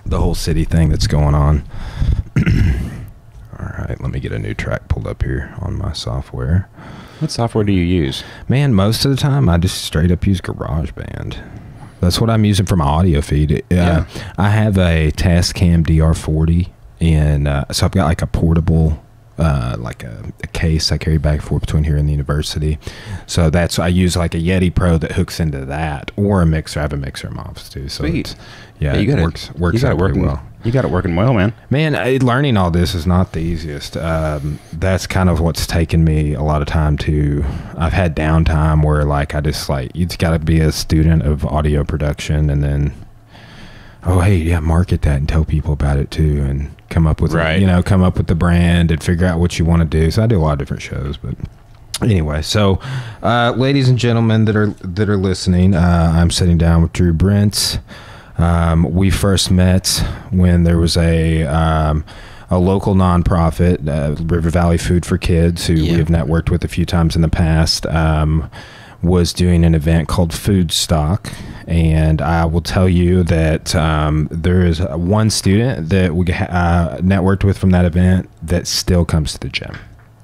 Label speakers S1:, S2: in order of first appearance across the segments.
S1: the whole city thing that's going on. All right, let me get a new track pulled up here on my software.
S2: What software do you use?
S1: Man, most of the time I just straight up use GarageBand. That's what I'm using for my audio feed.
S2: Yeah.
S1: I have a Tascam DR40, and so I've got like a portable, like a case I carry back and forth between here and the university. So I use like a Yeti Pro that hooks into that, or a mixer. I have a mixer in my office too. So
S2: Sweet.
S1: it works out pretty well.
S2: You got it working well, man.
S1: Man, learning all this is not the easiest. That's kind of what's taken me a lot of time to. I've had downtime where like I just like you just got to be a student of audio production, and then market that and tell people about it too, and come up with come up with the brand and figure out what you want to do. So I do a lot of different shows, but anyway. So, ladies and gentlemen that are listening, I'm sitting down with Drew Brent. We first met when there was a local nonprofit, River Valley Food for Kids, who we have networked with a few times in the past, was doing an event called Food Stock. And I will tell you that there is one student that we networked with from that event that still comes to the gym.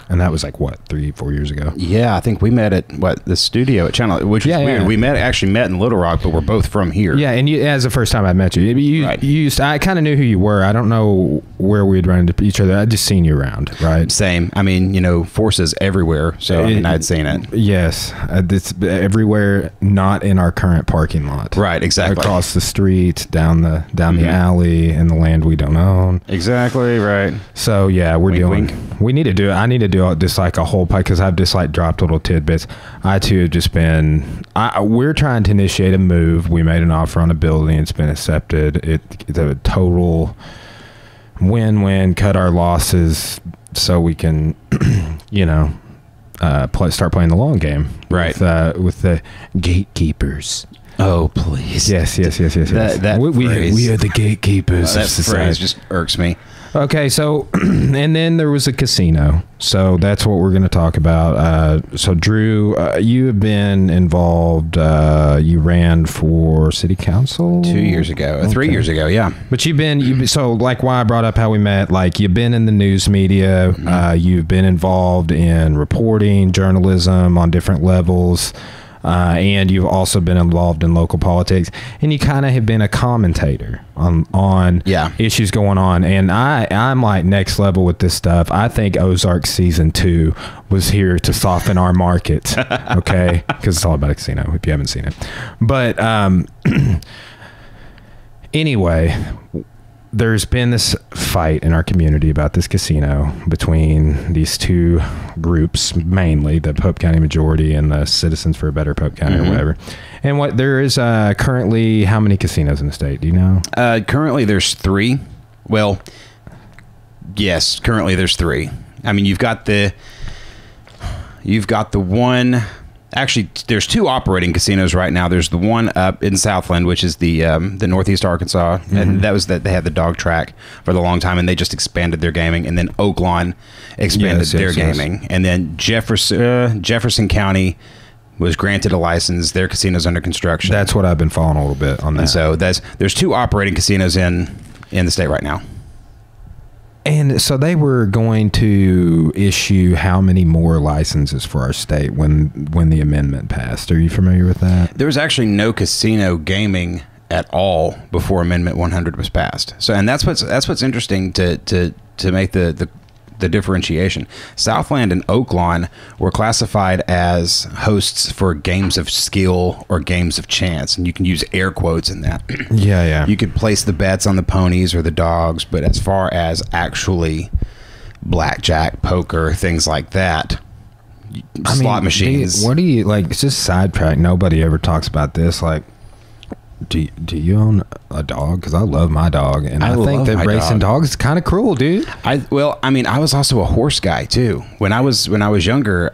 S1: And that was like, what, 3-4 years ago?
S2: Yeah, I think we met at, the studio at Channel, which is weird. We actually met in Little Rock, but we're both from here.
S1: Yeah, and as the first time I met you. I kind of knew who you were. I don't know where we'd run into each other. I'd just seen you around, right?
S2: Same. I mean, forces everywhere, so I'd seen it.
S1: Yes, it's everywhere, not in our current parking lot.
S2: Right, exactly.
S1: Across the street, down the alley, in the land we don't own.
S2: Exactly, right.
S1: So, yeah, we need to do it. I need to do just like a whole pie, because I've just like dropped little tidbits. I too have just been we're trying to initiate a move. We made an offer on a building. It's been accepted. It's a total win-win. Cut our losses so we can start playing the long game,
S2: right,
S1: with the gatekeepers.
S2: Oh, please.
S1: Yes.
S2: That
S1: we are the gatekeepers of society.
S2: Phrase just irks me.
S1: Okay, so, and then there was a casino. So that's what we're going to talk about. So, Drew, you have been involved. You ran for city council
S2: 2 years ago, 3 years ago, yeah.
S1: But so like why I brought up how we met, like you've been in the news media, you've been involved in reporting, journalism on different levels. And you've also been involved in local politics, and you kind of have been a commentator on issues going on. And I'm like next level with this stuff. I think Ozark season 2 was here to soften our market. Okay. Cause it's all about a casino if you haven't seen it, but, anyway, there's been this fight in our community about this casino between these two groups, mainly the Pope County majority and the Citizens for a Better Pope County or whatever. And what there is currently, how many casinos in the state? Do you know?
S2: Currently there's 3. Well, yes, currently there's 3. I mean, you've got the one. Actually, there's 2 operating casinos right now. There's the one up in Southland, which is the Northeast Arkansas, and they had the dog track for the long time, and they just expanded their gaming. And then Oaklawn expanded their gaming, and then Jefferson County was granted a license. Their casino's under construction.
S1: That's what I've been following a little bit on that.
S2: And so there's 2 operating casinos in the state right now.
S1: And so they were going to issue how many more licenses for our state when the amendment passed? Are you familiar with that?
S2: There was actually no casino gaming at all before Amendment 100 was passed. So, and that's what's interesting to make the differentiation. Southland and Oaklawn were classified as hosts for games of skill or games of chance, and you can use air quotes in that.
S1: Yeah.
S2: You could place the bets on the ponies or the dogs, but as far as actually blackjack, poker, things like that, slot machines.
S1: What do you like? It's just sidetrack. Nobody ever talks about this. Like, do you own a dog? Because I love my dog, and I think that racing dogs is kind of cruel, dude.
S2: I was also a horse guy too. When I was younger,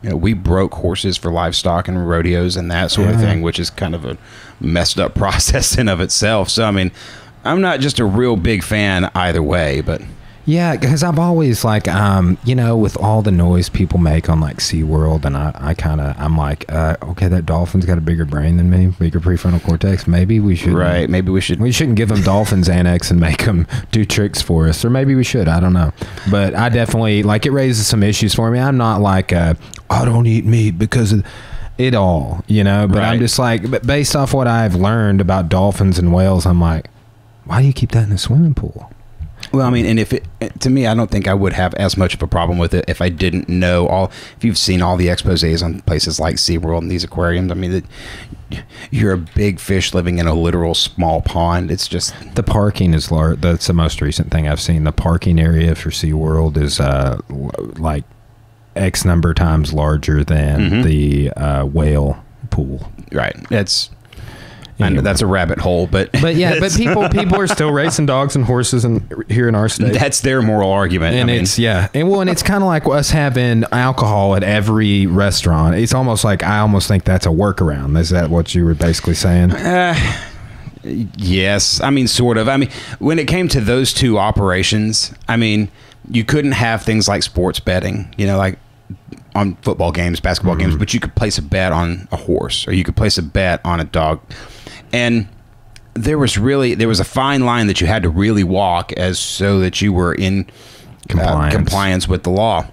S2: we broke horses for livestock and rodeos and that sort of thing, which is kind of a messed up process in of itself. So I mean, I'm not just a real big fan either way, but
S1: Yeah, because I've always like, with all the noise people make on like SeaWorld, and I'm like, okay, that dolphin's got a bigger brain than me, bigger prefrontal cortex. Maybe we should.
S2: Right. Maybe we should.
S1: We shouldn't give them dolphins Xanax and make them do tricks for us, or maybe we should. I don't know. But I definitely like it raises some issues for me. I'm not like, I don't eat meat because of it all, But right. I'm just like, based off what I've learned about dolphins and whales, I'm like, why do you keep that in a swimming pool?
S2: Well, I mean, and to me, I don't think I would have as much of a problem with it if I didn't know if you've seen all the exposés on places like SeaWorld and these aquariums. I mean, you're a big fish living in a literal small pond. It's just...
S1: The parking is large. That's the most recent thing I've seen. The parking area for SeaWorld is like X number times larger than the whale pool.
S2: Right. I know that's a rabbit hole, but
S1: people are still racing dogs and horses here in our state.
S2: That's their moral argument,
S1: and it's kind of like us having alcohol at every restaurant. It's almost like I almost think that's a workaround. Is that what you were basically saying?
S2: Yes, I mean sort of. I mean, when it came to those two operations, I mean, you couldn't have things like sports betting, like on football games, basketball games, but you could place a bet on a horse, or you could place a bet on a dog. And there was a fine line that you had to really walk so that you were in compliance with the law.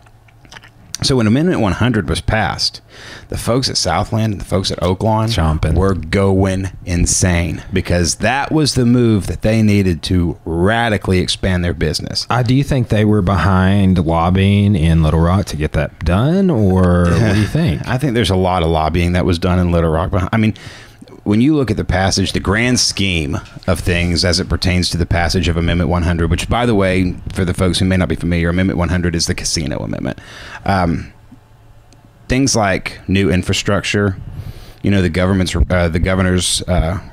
S2: So when Amendment 100 was passed, the folks at Southland and the folks at Oaklawn were going insane because that was the move that they needed to radically expand their business.
S1: Do you think they were behind lobbying in Little Rock to get that done, or what do you think?
S2: I think there's a lot of lobbying that was done in Little Rock. I mean, when you look at the passage, the grand scheme of things as it pertains to the passage of Amendment 100, which, by the way, for the folks who may not be familiar, Amendment 100 is the casino amendment. Things like new infrastructure, the governor's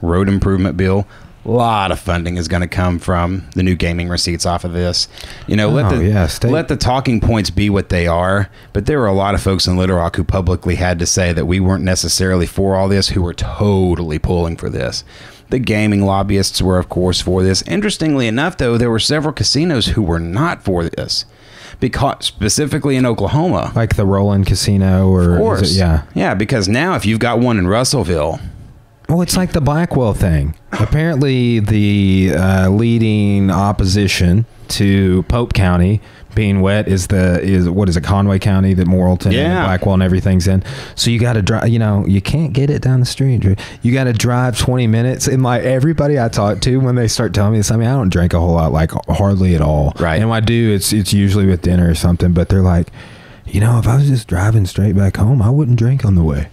S2: road improvement bill. A lot of funding is going to come from the new gaming receipts off of this. Let the talking points be what they are. But there were a lot of folks in Little Rock who publicly had to say that we weren't necessarily for all this, who were totally pulling for this. The gaming lobbyists were, of course, for this. Interestingly enough, though, there were several casinos who were not for this. Because specifically in Oklahoma.
S1: Like the Roland Casino, or...
S2: Of course. Yeah, because now if you've got one in Russellville...
S1: Well, it's like the Blackwell thing. Apparently, the leading opposition to Pope County being wet is Conway County that Morrilton and Blackwell and everything's in. So you got to drive. You can't get it down the street. You got to drive 20 minutes. And like everybody I talk to, when they start telling me this, I mean, I don't drink a whole lot, like hardly at all.
S2: Right.
S1: And when I do, it's usually with dinner or something. But they're like, if I was just driving straight back home, I wouldn't drink on the way.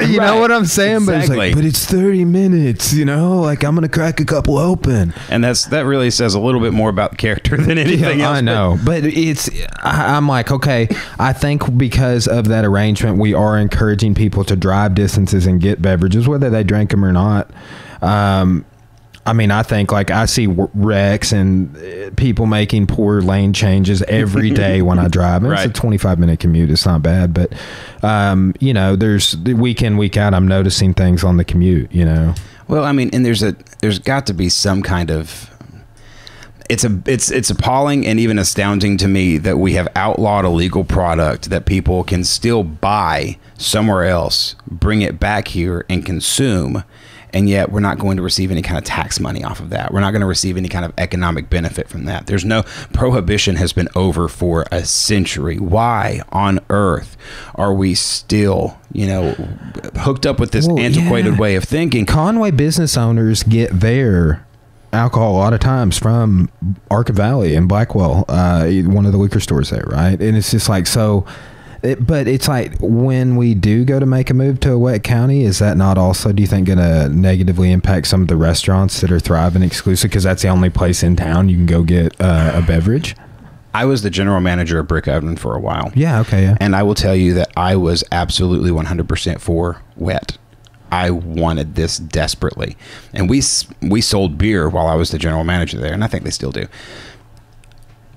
S1: You know what I'm saying?
S2: Exactly.
S1: But it's 30 minutes, like I'm going to crack a couple open.
S2: And that really says a little bit more about character than anything else.
S1: I know. But I'm like, okay, I think because of that arrangement, we are encouraging people to drive distances and get beverages, whether they drink them or not. I mean, I think like I see wrecks and people making poor lane changes every day when I drive. And
S2: Right.
S1: It's a 25-minute commute. It's not bad, but there's the week in, week out, I'm noticing things on the commute.
S2: Well, I mean, and there's got to be some kind of. It's appalling and even astounding to me that we have outlawed a legal product that people can still buy somewhere else, bring it back here and consume. And yet we're not going to receive any kind of tax money off of that. We're not going to receive any kind of economic benefit from that. There's no prohibition has been over for a century. Why on earth are we still, hooked up with this antiquated way of thinking?
S1: Conway business owners get their alcohol a lot of times from Arca Valley and Blackwell, one of the liquor stores there, right? And it's just like, so... But it's like when we do go to make a move to a wet county, is that not also, do you think, going to negatively impact some of the restaurants that are thriving exclusive? Because that's the only place in town you can go get a beverage.
S2: I was the general manager of Brick Oven for a while.
S1: Yeah, okay, yeah.
S2: And I will tell you that I was absolutely 100% for wet. I wanted this desperately. And we sold beer while I was the general manager there, and I think they still do.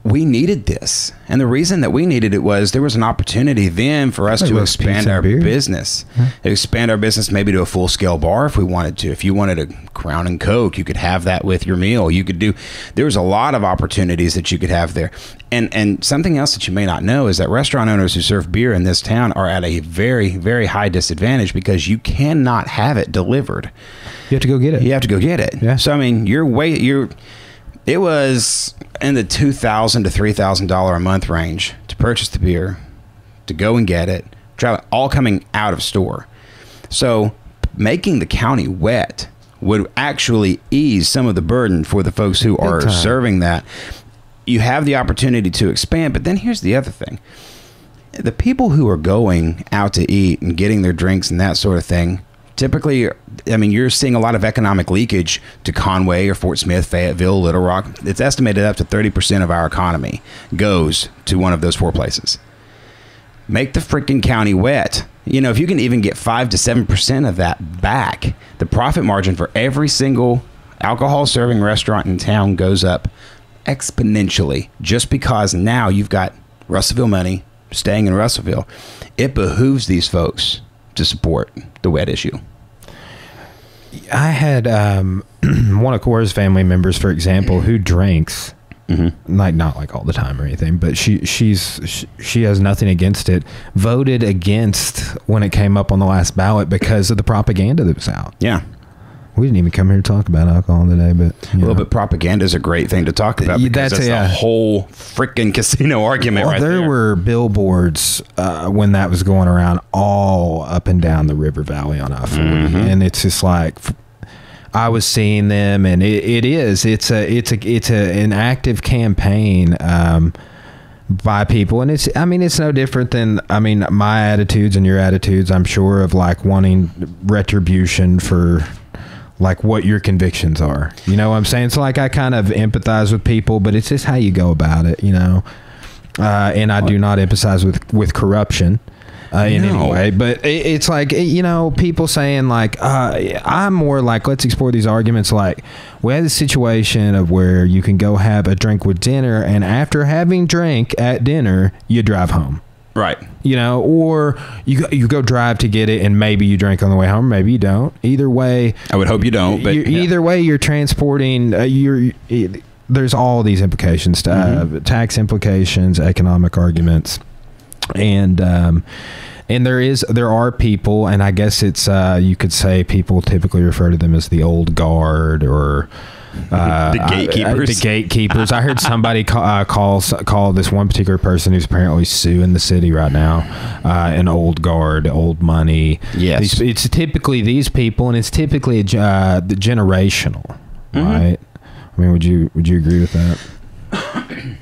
S2: we needed this. And the reason that we needed it was there was an opportunity then for us to expand our business. Expand our business maybe to a full-scale bar if we wanted to. If you wanted a Crown and Coke, you could have that with your meal. You could do, there was a lot of opportunities that you could have there. And something else that you may not know is that restaurant owners who serve beer in this town are at a very, very high disadvantage because you cannot have it delivered.
S1: You have to go get it.
S2: You have to go get it.
S1: Yeah.
S2: So, I mean, it was in the $2,000 to $3,000 a month range to purchase the beer, to go and get it, travel, all coming out of store. So making the county wet would actually ease some of the burden for the folks who are serving that. You have the opportunity to expand, but then here's the other thing. The people who are going out to eat and getting their drinks and that sort of thing, typically, I mean, you're seeing a lot of economic leakage to Conway or Fort Smith, Fayetteville, Little Rock. It's estimated up to 30% of our economy goes to one of those four places. Make the freaking county wet. You know, if you can even get 5 to 7% of that back, the profit margin for every single alcohol serving restaurant in town goes up exponentially, just because now you've got Russellville money staying in Russellville. It behooves these folks to support the wet issue.
S1: I had one of Cora's family members, for example, who drinks, like not like all the time or anything, but she has nothing against it. Voted against when it came up on the last ballot because of the propaganda that was out.
S2: Yeah.
S1: We didn't even come here to talk about alcohol today, but
S2: but propaganda is a great thing to talk about because that's a whole freaking casino argument right there.
S1: There were billboards when that was going around all up and down the River Valley on I-40, and it's just like I was seeing them, and it's an active campaign by people, and it's no different than my attitudes and your attitudes, I'm sure, of like wanting retribution for like what your convictions are. You know what I'm saying? So like I kind of empathize with people, but it's just how you go about it, you know. And I do not empathize with corruption in any way. But it's like, you know, people saying like, I'm more like, let's explore these arguments. Like we had a situation of where you can go have a drink with dinner, and after having drink at dinner, you drive home.
S2: Right.
S1: You know, or you go drive to get it, and maybe you drink on the way home, maybe you don't. Either way,
S2: I would hope you don't. But
S1: either way, you're transporting. There's all these implications, tax implications, economic arguments, and there are people, and I guess it's you could say people typically refer to them as the old guard or.
S2: The gatekeepers.
S1: The gatekeepers. I heard somebody call this one particular person who's apparently suing the city right now an old guard, old money.
S2: Yes.
S1: It's typically these people, and it's typically generational, right? I mean, would you agree with that?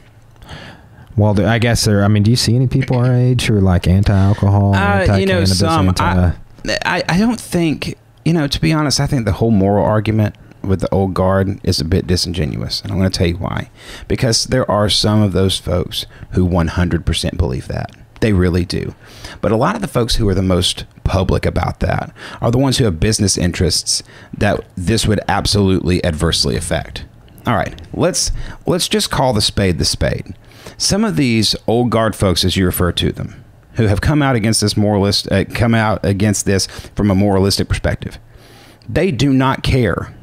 S1: Well, I guess do you see any people our age who are like anti-alcohol, anti-cannabis,
S2: I don't think, to be honest, I think the whole moral argument with the old guard is a bit disingenuous, and I'm going to tell you why. Because there are some of those folks who 100% believe that. They really do. But a lot of the folks who are the most public about that are the ones who have business interests that this would absolutely adversely affect. All right, let's just call the spade the spade. Some of these old guard folks, as you refer to them, who have come out against this from a moralistic perspective, they do not care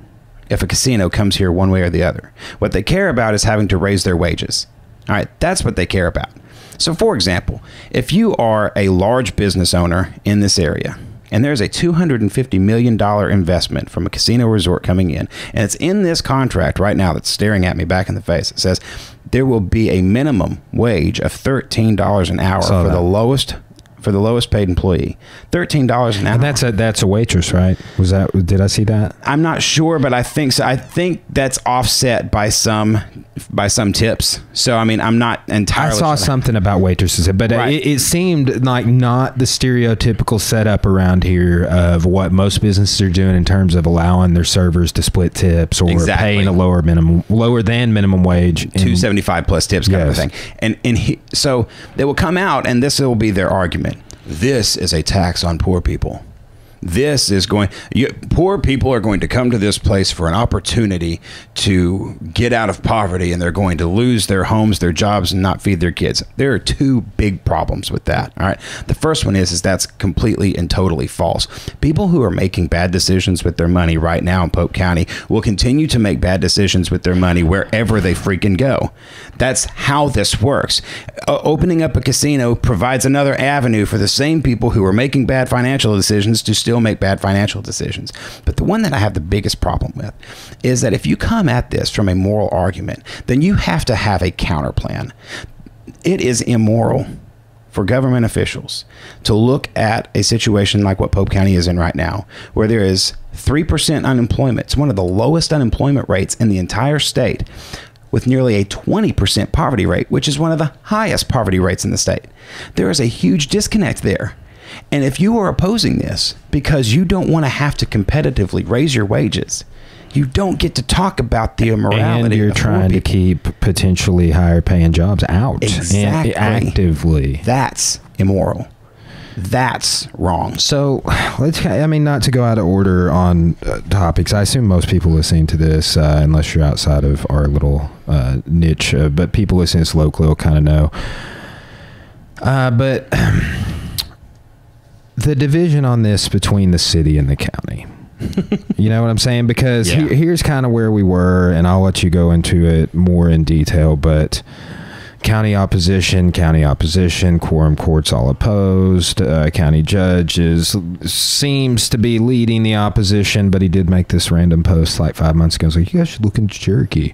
S2: if a casino comes here one way or the other. What they care about is having to raise their wages. All right, that's what they care about. So, for example, if you are a large business owner in this area, and there's a $250 million investment from a casino resort coming in, and it's in this contract right now that's staring at me back in the face. It says there will be a minimum wage of $13 an hour for the lowest paid employee. $13 an hour.
S1: And that's a waitress, right? Did I see that?
S2: I'm not sure, but I think so. I think that's offset by some tips. So I'm not entirely.
S1: I saw something about waitresses, but it seemed like not the stereotypical setup around here of what most businesses are doing in terms of allowing their servers to split tips or paying a lower than minimum wage,
S2: $2.75 plus tips kind of a thing. And so they will come out, and this will be their argument. This is a tax on poor people. This is poor people are going to come to this place for an opportunity to get out of poverty, and they're going to lose their homes, their jobs, and not feed their kids. There are two big problems with that. All right. The first one is that's completely and totally false. People who are making bad decisions with their money right now in Pope County will continue to make bad decisions with their money wherever they freaking go. That's how this works. Opening up a casino provides another avenue for the same people who are making bad financial decisions to still make bad financial decisions. But the one that I have the biggest problem with is that if you come at this from a moral argument, then you have to have a counter plan. It is immoral for government officials to look at a situation like what Pope County is in right now, where there is 3% unemployment. It's one of the lowest unemployment rates in the entire state, with nearly a 20% poverty rate, which is one of the highest poverty rates in the state. There is a huge disconnect there. And if you are opposing this because you don't want to have to competitively raise your wages, you don't get to talk about the immorality.
S1: And you're trying to keep potentially higher paying jobs out.
S2: Exactly.
S1: Actively.
S2: That's immoral. That's wrong.
S1: So not to go out of order on topics. I assume most people listening to this, unless you're outside of our little niche, but people listening to this locally will kind of know. But the division on this between the city and the county. You know what I'm saying? Because here's kind of where we were, and I'll let you go into it more in detail, but county opposition, quorum courts all opposed, county judge seems to be leading the opposition, but he did make this random post like 5 months ago. It's like, you guys should look into Cherokee.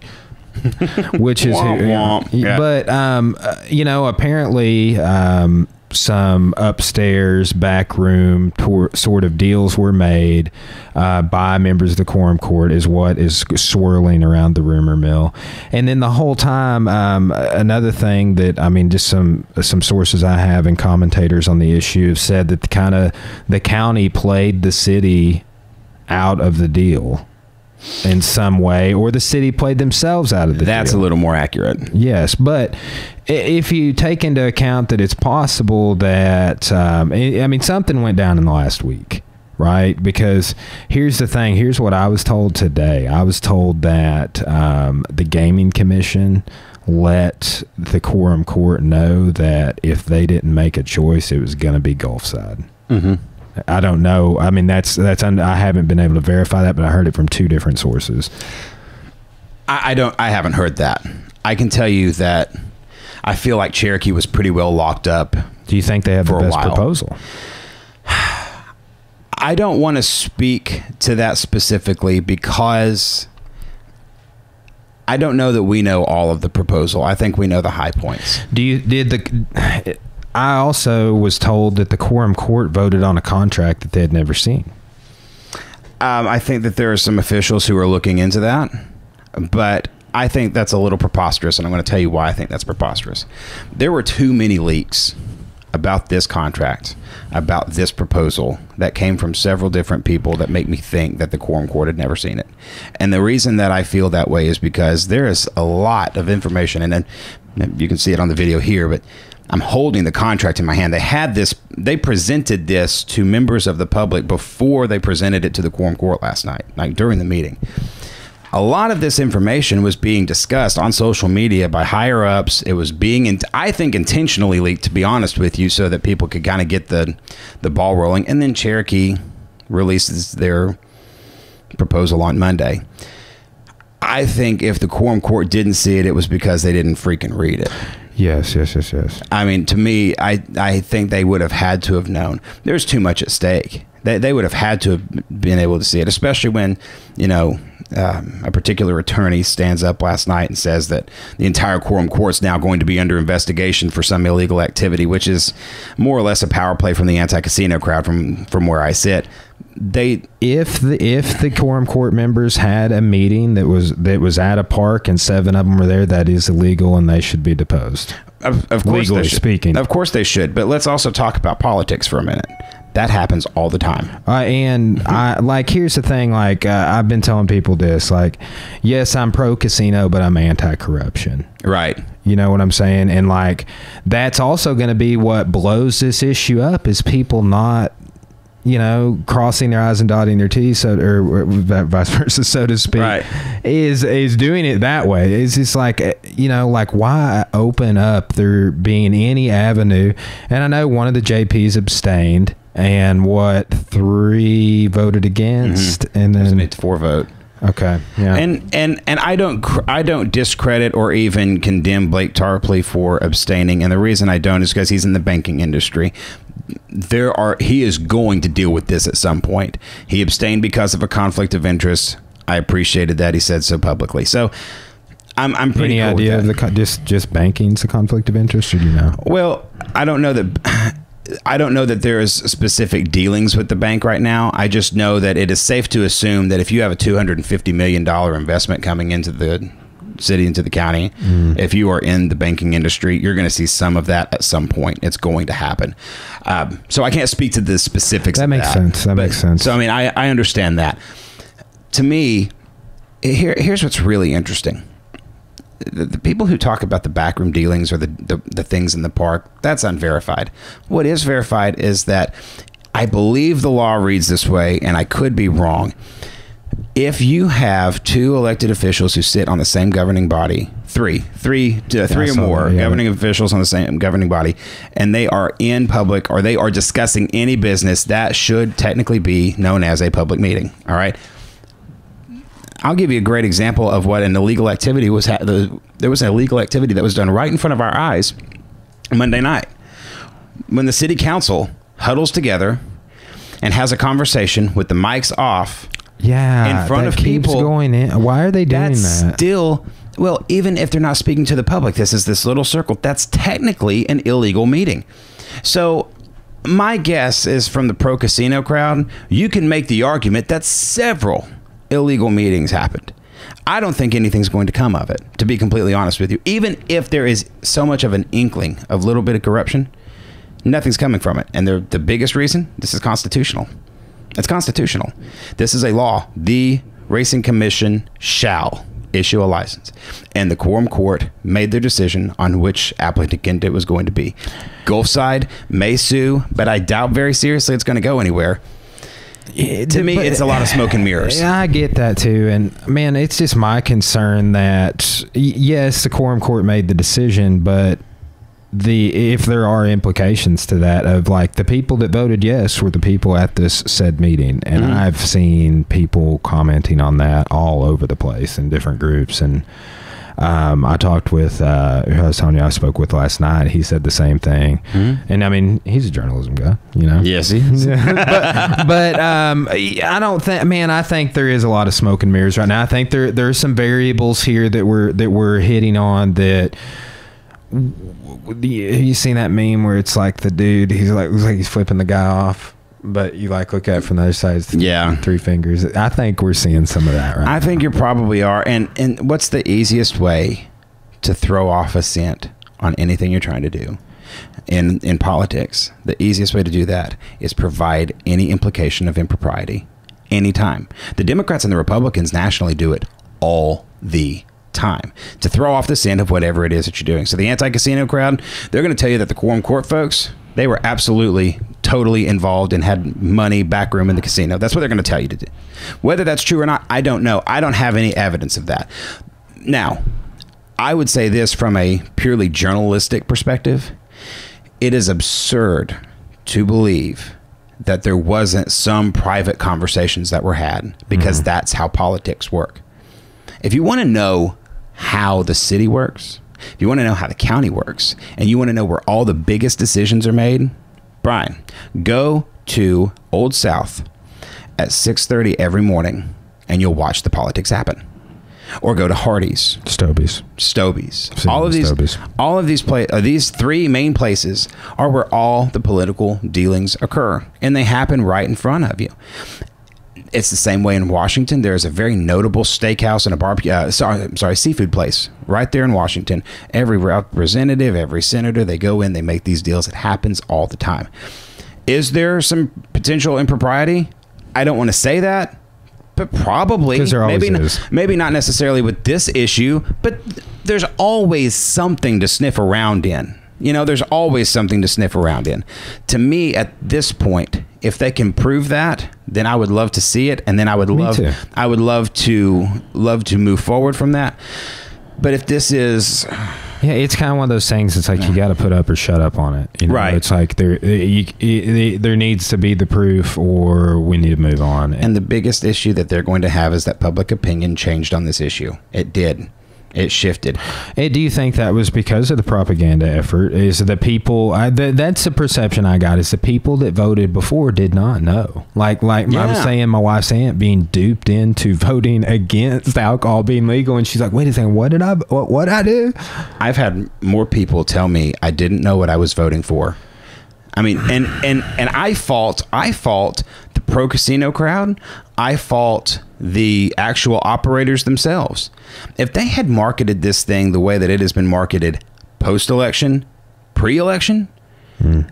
S1: Which is but apparently some upstairs back room sort of deals were made by members of the quorum court is what is swirling around the rumor mill. And then the whole time, another thing that just some sources I have and commentators on the issue have said that the county played the city out of the deal in some way, or the city played themselves out of the
S2: That's
S1: deal.
S2: A little more accurate.
S1: Yes, but if you take into account that it's possible that something went down in the last week, right? Because here's the thing. Here's what I was told today. I was told that the Gaming Commission let the quorum court know that if they didn't make a choice, it was going to be Gulfside. Mm-hmm. I don't know. I haven't been able to verify that, but I heard it from two different sources.
S2: I haven't heard that. I can tell you that I feel like Cherokee was pretty well locked up.
S1: Do you think they have the best proposal?
S2: I don't want to speak to that specifically because I don't know that we know all of the proposal. I think we know the high points.
S1: I also was told that the quorum court voted on a contract that they had never seen.
S2: I think that there are some officials who are looking into that, but I think that's a little preposterous, and I'm going to tell you why I think that's preposterous. There were too many leaks about this contract, about this proposal that came from several different people that make me think that the quorum court had never seen it. And the reason that I feel that way is because there is a lot of information, and then you can see it on the video here, but I'm holding the contract in my hand. They presented this to members of the public before they presented it to the quorum court last night, like during the meeting. A lot of this information was being discussed on social media by higher ups. It was being, I think, intentionally leaked, to be honest with you, so that people could kind of get the ball rolling. And then Cherokee releases their proposal on Monday. I think if the quorum court didn't see it, it was because they didn't freaking read it.
S1: Yes.
S2: I mean, to me, I think they would have had to have known. There's too much at stake. They would have had to have been able to see it, especially when, a particular attorney stands up last night and says that the entire quorum court is now going to be under investigation for some illegal activity, which is more or less a power play from the anti-casino crowd from where I sit.
S1: If the quorum court members had a meeting that was at a park and 7 of them were there, that is illegal and they should be deposed.
S2: Of course,
S1: legally speaking.
S2: Of course they should. But let's also talk about politics for a minute. That happens all the time.
S1: Here's the thing. I've been telling people this. Yes, I'm pro casino, but I'm anti-corruption.
S2: Right.
S1: You know what I'm saying? And that's also going to be what blows this issue up is people not you know, crossing their I's and dotting their T's, so, or vice versa, so to speak,
S2: right,
S1: is doing it that way. It's just like, you know, like, why open up there being any avenue? And I know one of the JPs abstained, and 3 voted against, and then
S2: it's 4 vote.
S1: Okay, yeah,
S2: and I don't discredit or even condemn Blake Tarpley for abstaining, and the reason I don't is because he's in the banking industry. He is going to deal with this at some point. He abstained because of a conflict of interest. I appreciated that he said so publicly. So I'm pretty.
S1: Any
S2: cool
S1: idea
S2: with
S1: of the just banking's a conflict of interest, or do you know?
S2: Well, I don't know that there is specific dealings with the bank right now. I just know that it is safe to assume that if you have a $250 million investment coming into the city, into the county, if you are in the banking industry, you're going to see some of that at some point. It's going to happen. So I can't speak to the specifics.
S1: That makes sense. That makes sense.
S2: So, I mean, I understand that. To me, here's what's really interesting. The people who talk about the backroom dealings or the things in the park, that's unverified. What is verified is that I believe the law reads this way, and I could be wrong. If you have 2 elected officials who sit on the same governing body, three or more governing officials on the same governing body, and they are in public or they are discussing any business, that should technically be known as a public meeting. All right. I'll give you a great example of what an illegal activity was. There was an illegal activity that was done right in front of our eyes Monday night when the city council huddles together and has a conversation with the mics off.
S1: Yeah,
S2: in front of people
S1: going in. Why are they doing that?
S2: Still, well, even if they're not speaking to the public, this is this little circle. That's technically an illegal meeting. So my guess is from the pro casino crowd, you can make the argument that several illegal meetings happened. I don't think anything's going to come of it, to be completely honest with you. Even if there is so much of an inkling of a little bit of corruption, nothing's coming from it. And the biggest reason, this is constitutional. It's constitutional. This is a law. The Racing Commission shall issue a license. And the quorum court made their decision on which applicant it was going to be. Gulfside may sue, but I doubt very seriously it's going to go anywhere. To me, it's a lot of smoke and mirrors.
S1: I get that too. And man, it's just my concern that, yes, the quorum court made the decision, but if there are implications to that, of like the people that voted yes were the people at this said meeting, and I've seen people commenting on that all over the place in different groups. And I talked with who I was telling you I spoke with last night. He said the same thing, and I mean, he's a journalism guy, you know.
S2: Yes, he is.
S1: but I don't think, man. I think there is a lot of smoke and mirrors right now. I think there's some variables here that we're hitting on that. You seen that meme where it's like the dude, looks like he's flipping the guy off, but you like look at it from the other side, it's 3 fingers. I think we're seeing some of that right now.
S2: I think you probably are. And what's the easiest way to throw off a scent on anything you're trying to do in politics? The easiest way to do that is provide any implication of impropriety anytime. The Democrats and the Republicans nationally do it all the time to throw off the scent of whatever it is that you're doing. So the anti-casino crowd, they're going to tell you that the quorum court folks, they were absolutely totally involved and had money backroom in the casino. That's what they're going to tell you to do. Whether that's true or not, I don't know. I don't have any evidence of that. Now, I would say this from a purely journalistic perspective. It is absurd to believe that there wasn't some private conversations that were had, because that's how politics work. If you want to know how the city works, if you want to know how the county works, and you want to know where all the biggest decisions are made, Brian, go to Old South at 6:30 every morning, and you'll watch the politics happen. Or go to Hardee's, Stobie's. All of these 3 main places are where all the political dealings occur, and they happen right in front of you. It's the same way in Washington. There's a very notable steakhouse and a barbecue, seafood place right there in Washington. Every representative, every senator, they go in, they make these deals. It happens all the time. Is there some potential impropriety? I don't want to say that, but probably. Because there always is. Maybe not necessarily with this issue, but there's always something to sniff around in. You know, there's always something to sniff around in. To me, at this point, if they can prove that, then I would love to see it, and then I would love to move forward from that. But if this is,
S1: yeah, it's kind of one of those things. It's like you got to put up or shut up on it. You know?
S2: Right.
S1: It's like there needs to be the proof, or we need to move on.
S2: And the biggest issue that they're going to have is that public opinion changed on this issue. It did. It shifted.
S1: Do you think that was because of the propaganda effort? Is the people? That's the perception I got. Is the people that voted before did not know? Like I was saying, my wife's aunt being duped into voting against alcohol being legal, and she's like, "Wait a second, what did I do?"
S2: I've had more people tell me I didn't know what I was voting for. I mean, and I fault the pro casino crowd. I fault the actual operators themselves. If they had marketed this thing the way that it has been marketed post-election, pre-election,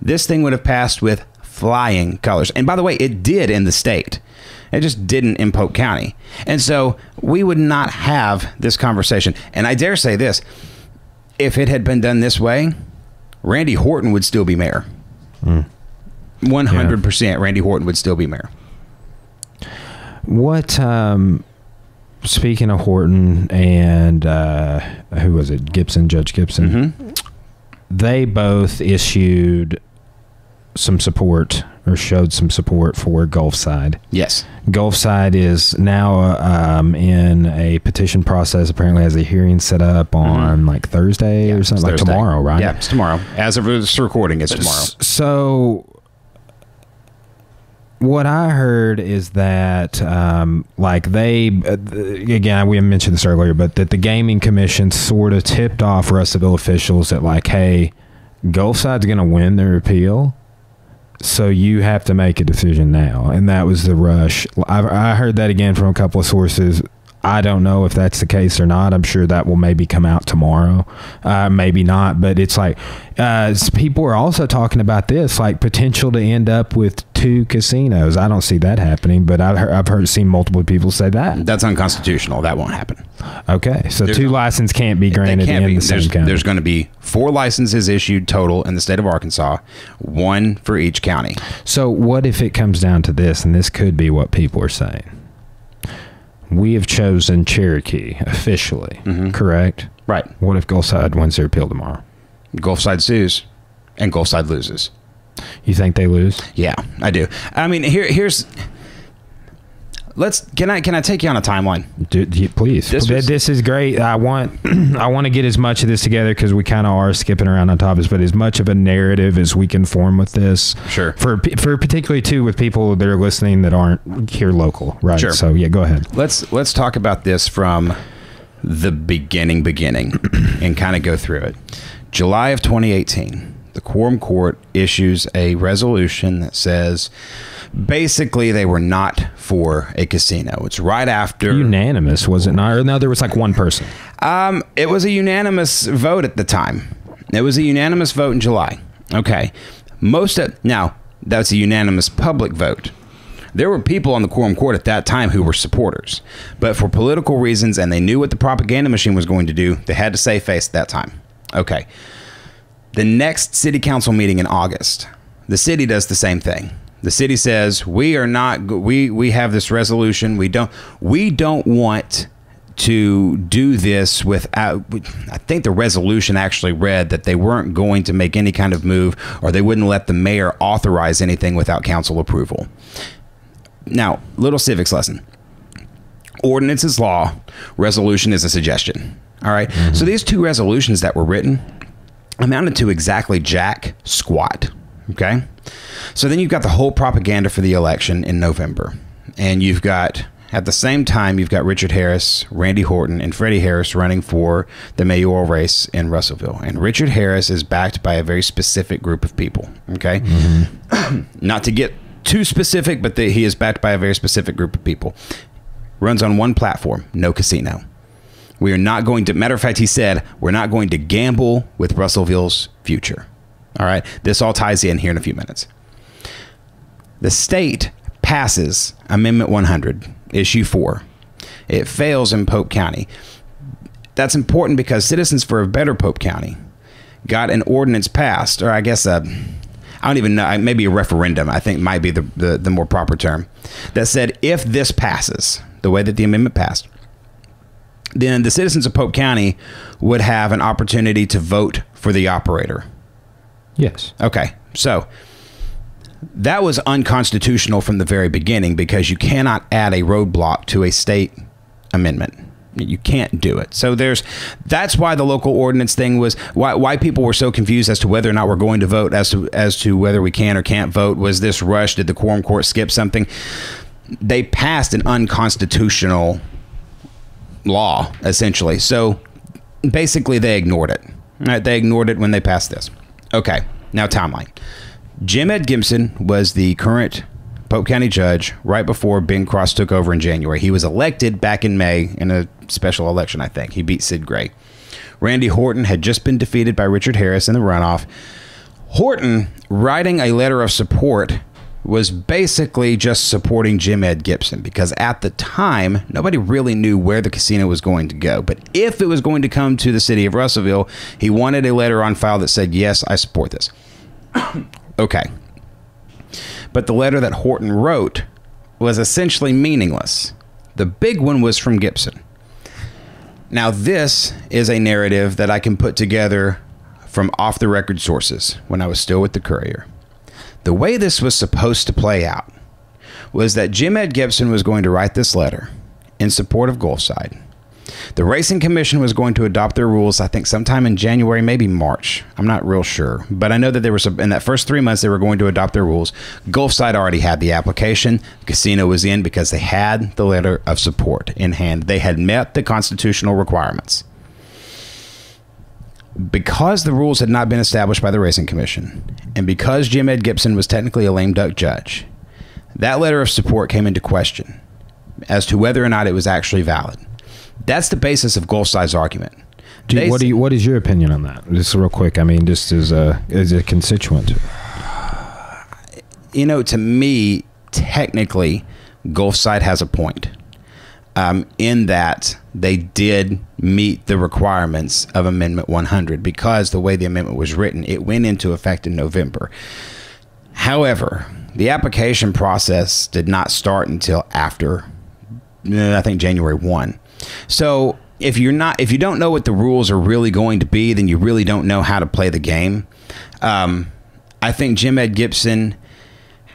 S2: this thing would have passed with flying colors. And by the way, it did in the state. It just didn't in Polk County. And so we would not have this conversation. And I dare say this, if it had been done this way, Randy Horton would still be mayor. 100% Randy Horton would still be mayor.
S1: What, speaking of Horton and who was it? Judge Gibson. They both issued some support, or showed some support for Gulfside.
S2: Yes.
S1: Gulfside is now in a petition process. Apparently has a hearing set up on like Thursday or something, like tomorrow, right?
S2: Yeah, it's tomorrow. As of this recording, it's tomorrow.
S1: So what I heard is that, like they, again, we mentioned this earlier, but that the Gaming Commission sort of tipped off Russellville officials that like, hey, Gulfside's going to win their appeal, so you have to make a decision now. And that was the rush. I heard that again from a couple of sources. I don't know if that's the case or not. I'm sure that will maybe come out tomorrow. Maybe not. But it's like people are also talking about this, like potential to end up with 2 casinos. I don't see that happening, but I've seen multiple people say that.
S2: That's unconstitutional. That won't happen.
S1: Okay. So 2 licenses can't be granted in the same county.
S2: There's going to be 4 licenses issued total in the state of Arkansas, 1 for each county.
S1: So what if it comes down to this, and this could be what people are saying? We have chosen Cherokee officially, correct?
S2: Right.
S1: What if Gulfside wins their appeal tomorrow?
S2: Gulfside sues, and Gulfside loses.
S1: You think they lose?
S2: Yeah, I do. I mean, here's. Can I take you on a timeline?
S1: Please. This is great. I want to get as much of this together because we kind of are skipping around on topics, but as much of a narrative as we can form with this.
S2: Sure.
S1: For particularly too with people that are listening that aren't here local, right?
S2: Sure.
S1: So yeah, go ahead.
S2: Let's talk about this from the beginning, and kind of go through it. July of 2018, the Quorum Court issues a resolution that says basically they were not for a casino. It's right after
S1: unanimous, was it not? Or no, there was like one person.
S2: It was a unanimous vote at the time. It was a unanimous vote in July. Okay. Now that's a unanimous public vote. There were people on the Quorum Court at that time who were supporters, but for political reasons, and they knew what the propaganda machine was going to do, they had to save face at that time. Okay. The next city council meeting in August, the city does the same thing. The city says, we have this resolution. We don't want to do this without, I think the resolution actually read that they weren't going to make any kind of move, or they wouldn't let the mayor authorize anything without council approval. Now, little civics lesson. Ordinance is law. Resolution is a suggestion. All right. So these 2 resolutions that were written amounted to exactly jack squat. Okay. So then you've got the whole propaganda for the election in November. And you've got, at the same time, you've got Richard Harris, Randy Horton, and Freddie Harris running for the mayoral race in Russellville. And Richard Harris is backed by a very specific group of people. Okay. Not to get too specific, but he is backed by a very specific group of people. Runs on one platform, no casino. We are not going to, matter of fact, he said, we're not going to gamble with Russellville's future. All right. This all ties in here in a few minutes. The state passes Amendment 100, Issue 4. It fails in Pope County. That's important because Citizens for a Better Pope County got an ordinance passed, or I guess I don't even know, maybe a referendum, I think might be the more proper term, that said if this passes, the way that the amendment passed, then the citizens of Pope County would have an opportunity to vote for the operator.
S1: Yes.
S2: Okay, so that was unconstitutional from the very beginning because you cannot add a roadblock to a state amendment. You can't do it. So that's why the local ordinance thing was why people were so confused as to whether or not we're going to vote, as to whether we can or can't vote. Was this rush? Did the quorum court skip something? They passed an unconstitutional law, essentially. So basically they ignored it. Right? They ignored it when they passed this. Okay, now timeline. Jim Ed Gibson was the current Pope County judge right before Ben Cross took over in January. He was elected back in May in a special election, I think. He beat Sid Gray. Randy Horton had just been defeated by Richard Harris in the runoff. Horton, writing a letter of support, was basically just supporting Jim Ed Gibson because at the time, nobody really knew where the casino was going to go. But if it was going to come to the city of Russellville, he wanted a letter on file that said, yes, I support this. Okay. But the letter that Horton wrote was essentially meaningless. The big one was from Gibson. Now, this is a narrative that I can put together from off-the-record sources when I was still with the Courier. The way this was supposed to play out was that Jim Ed Gibson was going to write this letter in support of Gulfside. The Racing Commission was going to adopt their rules, I think sometime in January, maybe March. I'm not real sure. But I know that there was in that first 3 months, they were going to adopt their rules. Gulfside already had the application. The casino was in because they had the letter of support in hand. They had met the constitutional requirements. Because the rules had not been established by the Racing Commission, and because Jim Ed Gibson was technically a lame duck judge, that letter of support came into question as to whether or not it was actually valid. That's the basis of Gulfside's argument.
S1: What is your opinion on that? Just real quick. I mean, just as a constituent.
S2: You know, to me, technically, Gulfside has a point in that they did meet the requirements of Amendment 100 because the way the amendment was written, it went into effect in November. However, the application process did not start until after, I think, January 1. So if you don't know what the rules are really going to be, then you really don't know how to play the game. I think Jim Ed Gibson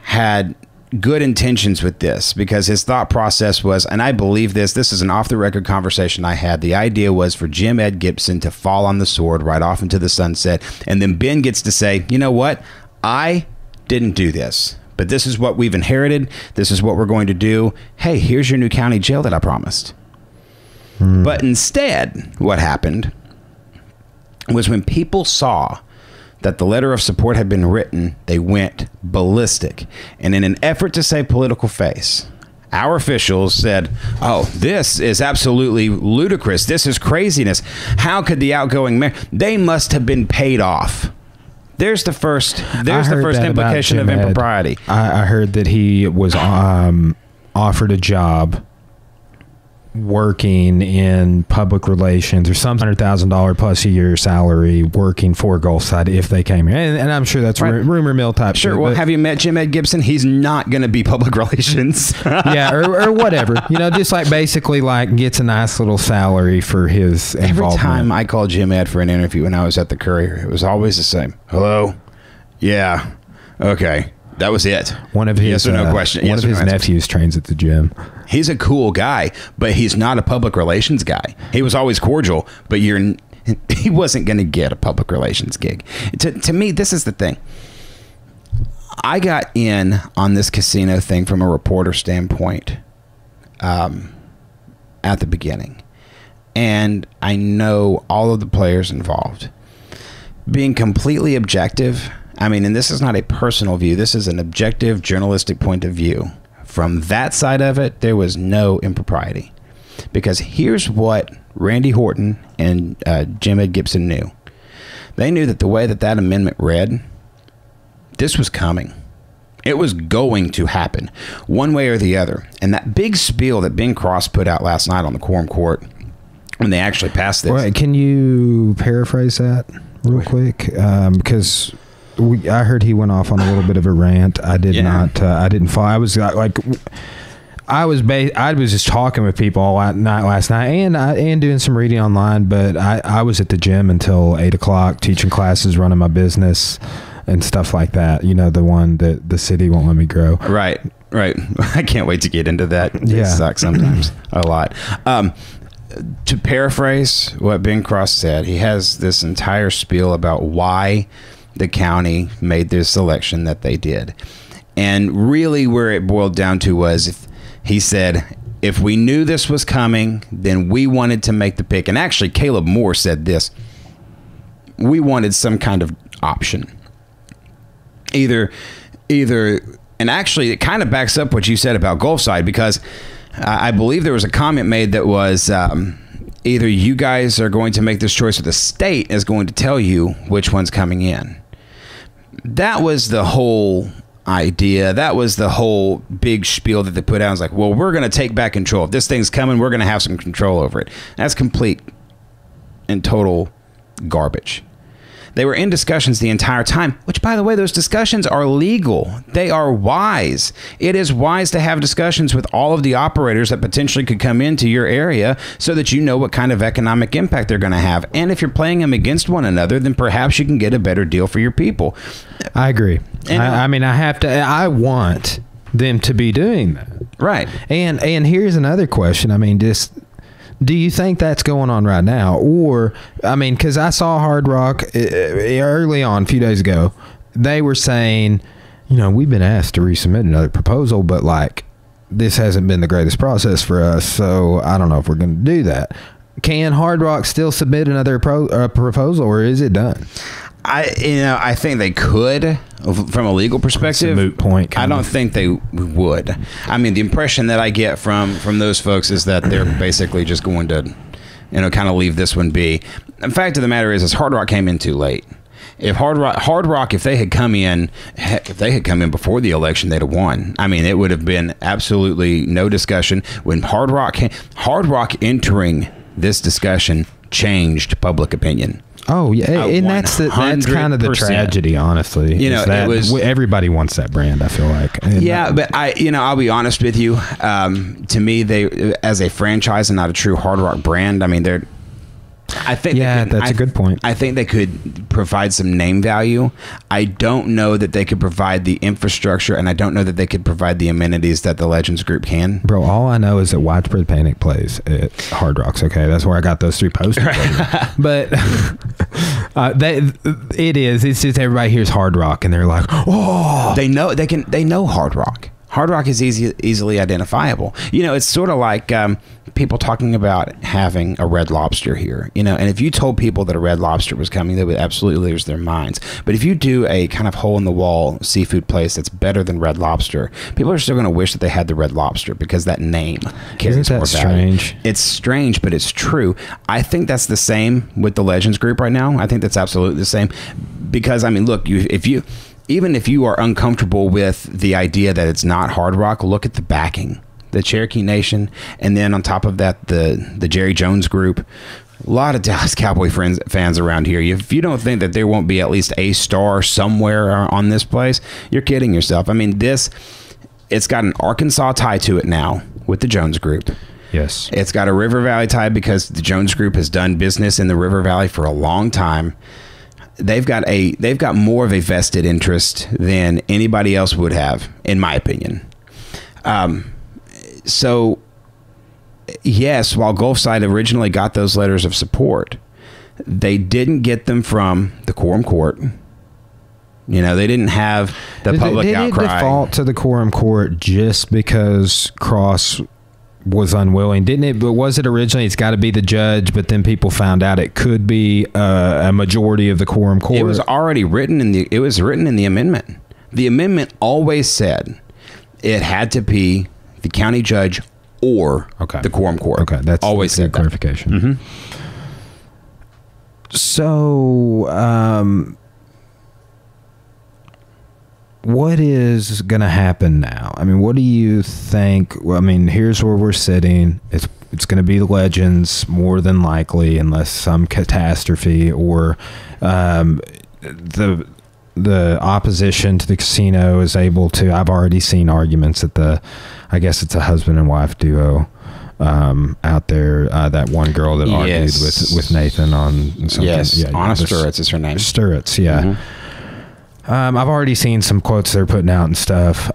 S2: had good intentions with this because his thought process was, and I believe this is an off-the-record conversation I had, the idea was for Jim Ed Gibson to fall on the sword right off into the sunset, and then Ben gets to say, you know what, I didn't do this, but this is what we've inherited, this is what we're going to do, hey, here's your new county jail that I promised. But instead, what happened was when people saw that the letter of support had been written, they went ballistic. And in an effort to save political face, our officials said, oh, this is absolutely ludicrous. This is craziness. How could the outgoing mayor? They must have been paid off. There's the first implication of impropriety.
S1: I heard that he was offered a job working in public relations or some $100,000 plus a year salary working for Gulfside if they came here. And I'm sure that's right. Rumor mill type.
S2: Sure.
S1: Shit,
S2: well, have you met Jim Ed Gibson? He's not going to be public relations.
S1: Yeah. Or whatever, you know, just like basically like gets a nice little salary for his involvement.
S2: Every time I called Jim Ed for an interview when I was at the Courier, it was always the same. Hello? Yeah. Okay. That was it.
S1: One of his
S2: yes or no question.
S1: One of his nephews trains at the gym.
S2: He's a cool guy, but he's not a public relations guy. He was always cordial, but he wasn't going to get a public relations gig. To me, this is the thing. I got in on this casino thing from a reporter standpoint at the beginning, and I know all of the players involved. Being completely objective, I mean, and this is not a personal view. This is an objective journalistic point of view. From that side of it, there was no impropriety. Because here's what Randy Horton and Jim Ed Gibson knew. They knew that the way that amendment read, this was coming. It was going to happen one way or the other. And that big spiel that Ben Cross put out last night on the quorum court when they actually passed this.
S1: Right, can you paraphrase that real quick? Because I heard he went off on a little bit of a rant. I did not. I didn't follow. I was like, I was just talking with people all night last night, and doing some reading online. But I was at the gym until 8 o'clock, teaching classes, running my business, and stuff like that. You know, the one that the city won't let me grow.
S2: Right. I can't wait to get into that.
S1: Yeah.
S2: It sucks sometimes a lot. To paraphrase what Ben Cross said, he has this entire spiel about why the county made this selection that they did. And really where it boiled down to was, he said, if we knew this was coming, then we wanted to make the pick. And actually, Caleb Moore said this. We wanted some kind of option. Either, and actually, it kind of backs up what you said about Gulfside, because I believe there was a comment made that was either you guys are going to make this choice or the state is going to tell you which one's coming in. That was the whole idea. That was the whole big spiel that they put out. It's like, well, we're going to take back control. If this thing's coming, we're going to have some control over it. That's complete and total garbage. They were in discussions the entire time, which, by the way, those discussions are legal. They are wise. It is wise to have discussions with all of the operators that potentially could come into your area so that you know what kind of economic impact they're going to have. And if you're playing them against one another, then perhaps you can get a better deal for your people.
S1: I agree. I mean, I want them to be doing that.
S2: Right.
S1: And here's another question. I mean, do you think that's going on right now? Or, I mean, because I saw Hard Rock early on, a few days ago, they were saying, you know, we've been asked to resubmit another proposal, but like, this hasn't been the greatest process for us, so I don't know if we're going to do that. Can Hard Rock still submit another proposal, or is it done?
S2: I think they could, from a legal perspective.
S1: It's a moot point.
S2: I don't think they would. I mean, the impression that I get from those folks is that they're basically just going to, kind of leave this one be. The fact of the matter is Hard Rock came in too late. If Hard Rock, if they had come in before the election, they'd have won. I mean, it would have been absolutely no discussion. When Hard Rock entering this discussion changed public opinion.
S1: Oh yeah, and that's kind of the tragedy, honestly.
S2: It was,
S1: everybody wants that brand, I feel like.
S2: But I'll be honest with you. To me, they, as a franchise and not a true Hard Rock brand, I mean, that's a good point. I think they could provide some name value. I don't know that they could provide the infrastructure, and I don't know that they could provide the amenities that the Legends Group can.
S1: Bro, all I know is that Widespread Panic plays at Hard Rocks. Okay, that's where I got those 3 posters. But it's just everybody hears Hard Rock and they're like, oh,
S2: they know Hard Rock. Hard Rock is easily identifiable. It's sort of like people talking about having a Red Lobster here. And if you told people that a Red Lobster was coming, they would absolutely lose their minds. But if you do a kind of hole-in-the-wall seafood place that's better than Red Lobster, people are still going to wish that they had the Red Lobster because that name carries more value. Isn't that strange? It's strange, but it's true. I think that's the same with the Legends Group right now. I think that's absolutely the same because, I mean, look, even if you are uncomfortable with the idea that it's not Hard Rock, look at the backing. The Cherokee Nation, and then on top of that, the Jerry Jones Group. A lot of Dallas Cowboy fans around here. If you don't think that there won't be at least a star somewhere on this place, you're kidding yourself. I mean, it's got an Arkansas tie to it now with the Jones Group.
S1: Yes.
S2: It's got a River Valley tie because the Jones Group has done business in the River Valley for a long time. They've got more of a vested interest than anybody else would have, in my opinion. So, yes, while Gulfside originally got those letters of support, they didn't get them from the Quorum Court. They didn't have the public outcry.
S1: Did it default to the Quorum Court just because Cross was unwilling? Didn't it? But was it originally it's got to be the judge, but then people found out it could be a majority of the Quorum Court?
S2: It was already written in the amendment. The amendment always said it had to be the county judge or the Quorum Court.
S1: Okay, that's
S2: always
S1: said clarification.
S2: Mm-hmm.
S1: So, what is going to happen now? I mean, what do you think? Well, I mean, here's where we're sitting. It's going to be the Legends more than likely, unless some catastrophe or the the opposition to the casino is able to. I've already seen arguments that I guess it's a husband and wife duo out there. That one girl that argued with Nathan on something.
S2: Yes, Anna Sturritz is her name.
S1: Sturritz, yeah. Mm-hmm. I've already seen some quotes they're putting out and stuff.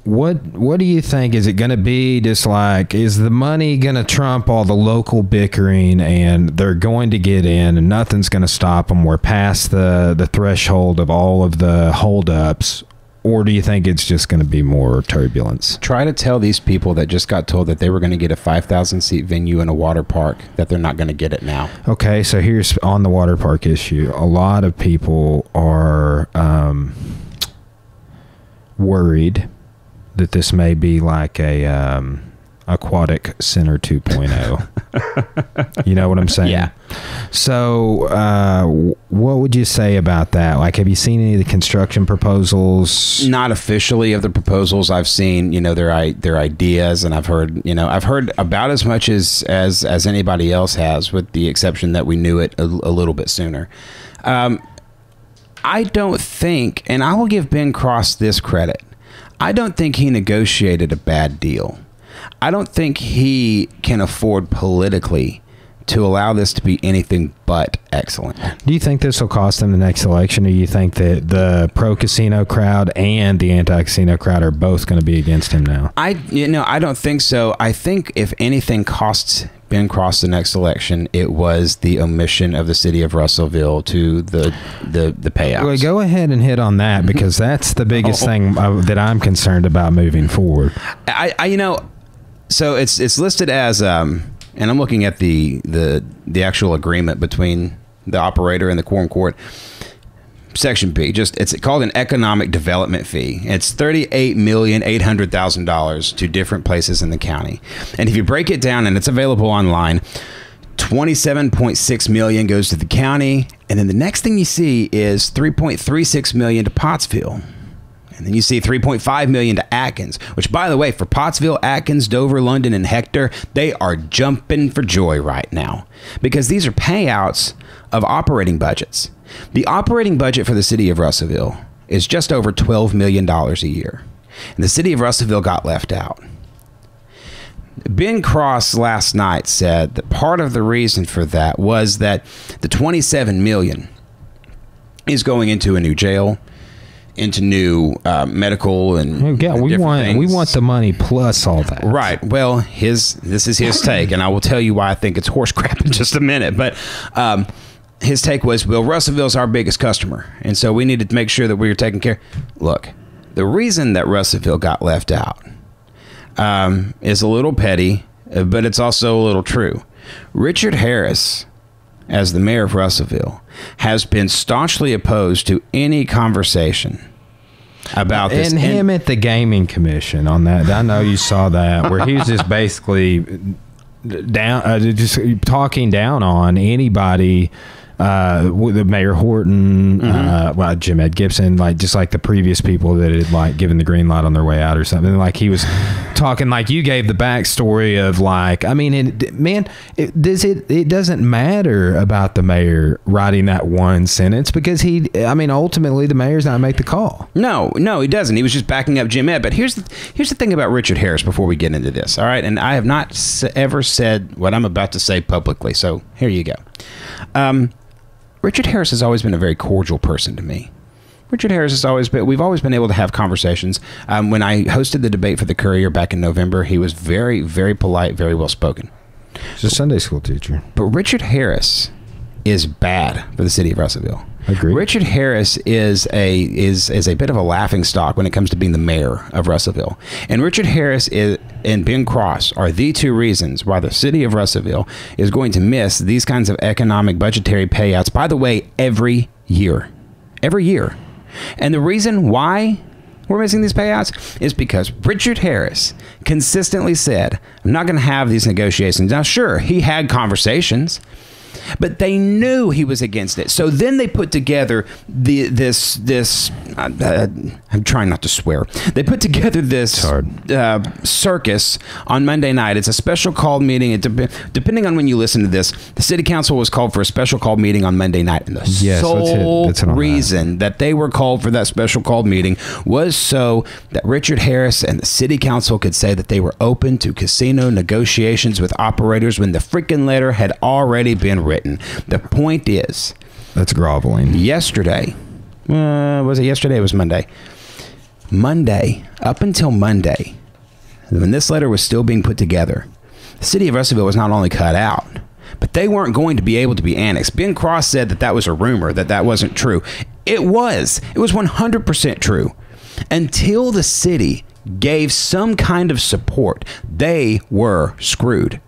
S1: What do you think? Is it going to be just like, is the money going to trump all the local bickering and they're going to get in and nothing's going to stop them? We're past the threshold of all of the holdups. Or do you think it's just going to be more turbulence?
S2: Try to tell these people that just got told that they were going to get a 5,000 seat venue in a water park that they're not going to get it now.
S1: Okay, so here's on the water park issue. A lot of people are worried that this may be like a aquatic center 2.0. You know what I'm saying?
S2: Yeah.
S1: So what would you say about that? Like, have you seen any of the construction proposals?
S2: Not officially of the proposals. I've seen, their ideas, and I've heard about as much as anybody else has, with the exception that we knew it a little bit sooner. I don't think, and I will give Ben Cross this credit, I don't think he negotiated a bad deal. I don't think he can afford politically to allow this to be anything but excellent.
S1: Do you think this will cost him the next election, or do you think that the pro-casino crowd and the anti-casino crowd are both going to be against him now?
S2: I don't think so. I think if anything costs Ben Cross the next election, it was the omission of the city of Russellville to the payouts.
S1: Well, go ahead and hit on that, because that's the biggest thing that I'm concerned about moving forward.
S2: So it's listed as, and I'm looking at the actual agreement between the operator and the quorum court. Section B, it's called an economic development fee. It's $38,800,000 to different places in the county. And if you break it down, and it's available online, $27.6 million goes to the county, and then the next thing you see is $3.36 million to Pottsville. And then you see $3.5 million to Atkins, which, by the way, for Pottsville, Atkins, Dover, London, and Hector, they are jumping for joy right now, because these are payouts of operating budgets. The operating budget for the city of Russellville is just over $12 million a year, and the city of Russellville got left out. Ben Cross last night said that part of the reason for that was that the $27 million is going into a new jail, into new medical and
S1: we want the money plus all that.
S2: Right. Well, this is his take, and I will tell you why I think it's horse crap in just a minute. But his take was, well, Russellville's our biggest customer, and so we needed to make sure that we were taking care. Look, the reason that Russellville got left out is a little petty, but it's also a little true. Richard Harris, as the mayor of Russellville, has been staunchly opposed to any conversation about this.
S1: And him at the gaming commission on that, I know you saw that, where he was just basically just talking down on anybody, with Mayor Horton, Jim Ed Gibson, just like the previous people that had given the green light on their way out or something. Like, he was talking, like you gave the backstory of it doesn't matter about the mayor writing that one sentence, because ultimately the mayor's not make the call.
S2: No, he doesn't. He was just backing up Jim Ed. But here's the thing about Richard Harris before we get into this. All right. And I have not ever said what I'm about to say publicly. So here you go. Richard Harris has always been a very cordial person to me. Richard Harris we've always been able to have conversations. When I hosted the debate for the Courier back in November, he was very, very polite, very well spoken.
S1: He's a Sunday school teacher.
S2: But Richard Harris is bad for the city of Russellville.
S1: Agreed.
S2: Richard Harris is a bit of a laughing stock when it comes to being the mayor of Russellville. And Richard Harris and Ben Cross are the two reasons why the city of Russellville is going to miss these kinds of economic budgetary payouts, by the way, every year. Every year. And the reason why we're missing these payouts is because Richard Harris consistently said, I'm not going to have these negotiations. Now, sure, he had conversations, but they knew he was against it. So then they put together this. I'm trying not to swear. They put together this circus on Monday night. It's a special called meeting. Depending on when you listen to this, the city council was called for a special called meeting on Monday night, and the sole reason that they were called for that special called meeting was so that Richard Harris and the city council could say that they were open to casino negotiations with operators when the freaking letter had already been written. The point is,
S1: that's groveling.
S2: Yesterday, was it yesterday? It was Monday. Monday, up until Monday, when this letter was still being put together, the city of Russellville was not only cut out, but they weren't going to be able to be annexed. Ben Cross said that was a rumor, that wasn't true. It was 100% true. Until the city gave some kind of support, they were screwed.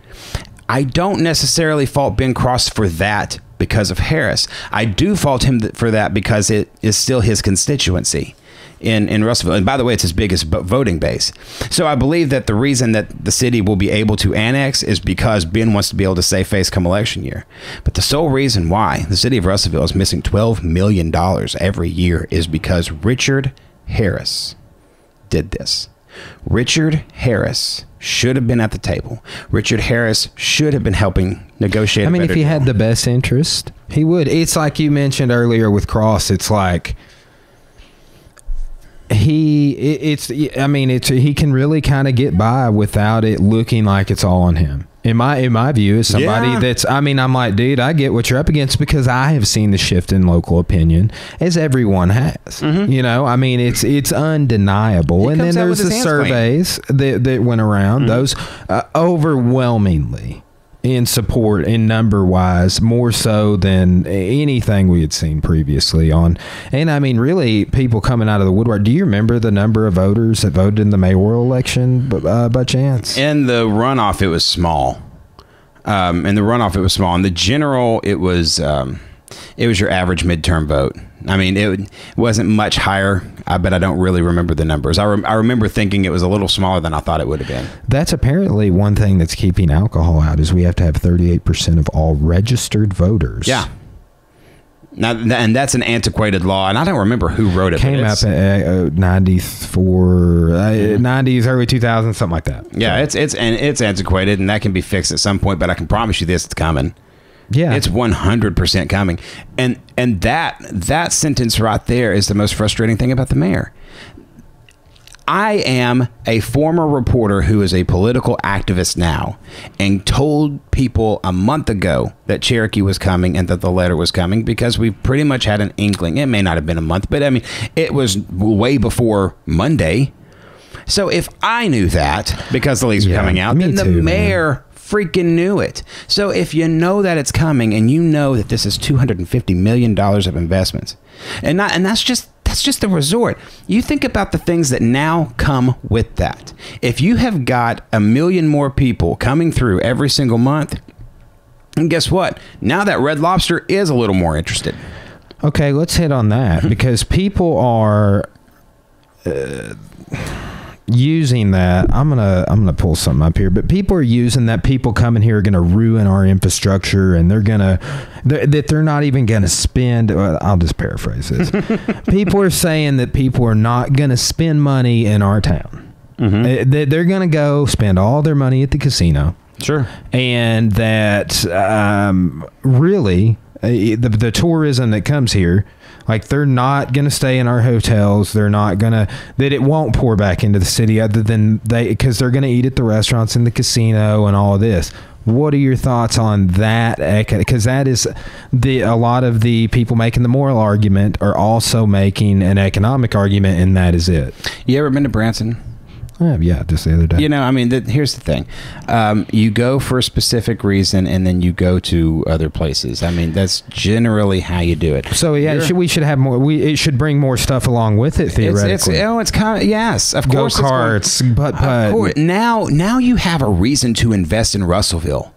S2: I don't necessarily fault Ben Cross for that because of Harris. I do fault him for that because it is still his constituency in Russellville. And by the way, it's his biggest voting base. So I believe that the reason that the city will be able to annex is because Ben wants to be able to save face come election year. But the sole reason why the city of Russellville is missing $12 million every year is because Richard Harris did this. Richard Harris should have been at the table. Richard Harris should have been helping negotiate.
S1: I mean, if he had the best interest, he would. It's like you mentioned earlier with Cross. It's like he can really kind of get by without it looking like it's all on him. In my view, as somebody that's, I mean, I'm like, dude, I get what you're up against because I have seen the shift in local opinion, as everyone has. Mm-hmm. You know, I mean, it's undeniable. And then there's the surveys that went around, those overwhelmingly in support in number wise, more so than anything we had seen previously on. And I mean, really, people coming out of the woodwork. Do you remember the number of voters that voted in the mayoral election by chance?
S2: In the runoff, it was small. In the general, it was your average midterm vote. I mean, it wasn't much higher, but I don't really remember the numbers. I remember thinking it was a little smaller than I thought it would have been.
S1: That's apparently one thing that's keeping alcohol out is we have to have 38% of all registered voters.
S2: Yeah. Now, and that's an antiquated law, and I don't remember who wrote it.
S1: Came up in 94, 90s, early 2000s, something like that.
S2: Yeah, it's antiquated, and that can be fixed at some point, but I can promise you this, it's coming.
S1: Yeah,
S2: it's 100% coming, and that sentence right there is the most frustrating thing about the mayor. I am a former reporter who is a political activist now, and told people a month ago that Cherokee was coming and that the letter was coming because we pretty much had an inkling. It may not have been a month, but I mean, it was way before Monday. So if I knew that because the leaks were coming out, then the mayor freaking knew it. So if you know that it's coming and you know that this is $250 million of investments, and that's just the resort. You think about the things that now come with that. If you have got 1 million more people coming through every single month, and guess what? Now that Red Lobster is a little more interested.
S1: Okay, let's hit on that because people are using that. I'm gonna pull something up here, but people are using that people coming here are gonna ruin our infrastructure, and they're not even gonna spend. I'll just paraphrase this. People are saying that people are not gonna spend money in our town. Mm-hmm. They're gonna go spend all their money at the casino.
S2: Sure,
S1: and that really the tourism that comes here. Like, they're not going to stay in our hotels. They're not going to, that it won't pour back into the city other than because they're going to eat at the restaurants and the casino and all of this. What are your thoughts on that? Because that is a lot of the people making the moral argument are also making an economic argument, and that is it.
S2: You ever been to Branson?
S1: Yeah, just the other day.
S2: You know, I mean, here's the thing. You go for a specific reason, and then you go to other places. I mean, that's generally how you do it.
S1: So, yeah, we should have more. It should bring more stuff along with it, theoretically.
S2: It's kind of, yes, of course.
S1: Go-karts, putt-putt.
S2: Now you have a reason to invest in Russellville.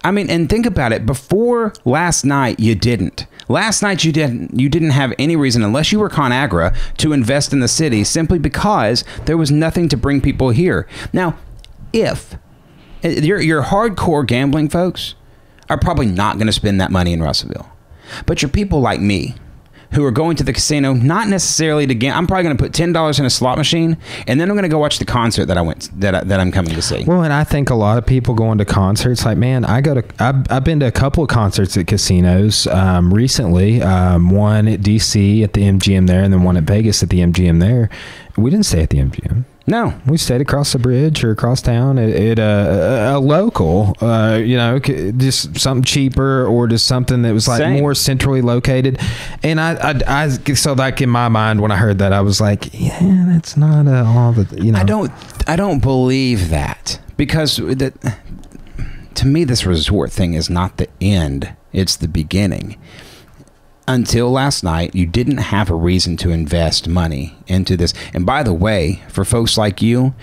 S2: I mean, and think about it. Before last night, you didn't. Last night, you didn't have any reason, unless you were ConAgra, to invest in the city simply because there was nothing to bring people here. Now, if you're hardcore gambling folks, are probably not going to spend that money in Russellville. But you're people like me who are going to the casino, not necessarily to gamble. I'm probably going to put $10 in a slot machine, and then I'm going to go watch the concert that I'm coming to see.
S1: Well, and I think a lot of people going to concerts, like, man, I've been to a couple of concerts at casinos recently. One at DC at the MGM there, and then one at Vegas at the MGM there. We didn't stay at the MGM.
S2: No,
S1: we stayed across the bridge or across town at a local, just something cheaper or just something that was like more centrally located. And I so like in my mind when I heard that, I was like, yeah, that's not all the,
S2: I don't believe that, because to me, this resort thing is not the end. It's the beginning. Until last night, you didn't have a reason to invest money into this. And by the way, for folks like you,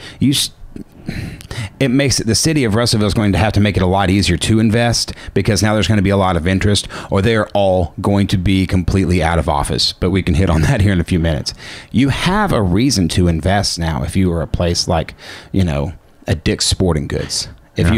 S2: it makes it, the city of Russellville is going to have to make it a lot easier to invest, because now there's going to be a lot of interest, or they're all going to be completely out of office. But we can hit on that here in a few minutes. You have a reason to invest now if you are a place like, a Dick's Sporting Goods. If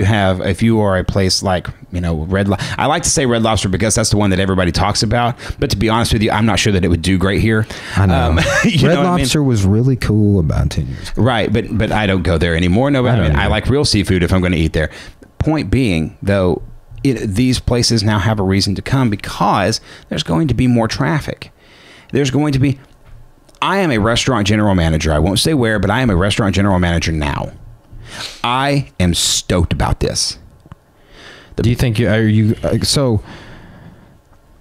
S2: you are a place like, I like to say Red Lobster because that's the one that everybody talks about. But to be honest with you, I'm not sure that it would do great here.
S1: I know. Red Lobster was really cool about 10 years ago.
S2: Right. But I don't go there anymore. No, I like real seafood if I'm going to eat there. Point being, though, these places now have a reason to come because there's going to be more traffic. I am a restaurant general manager. I won't say where, but I am a restaurant general manager now. I am stoked about this.
S1: Do you think so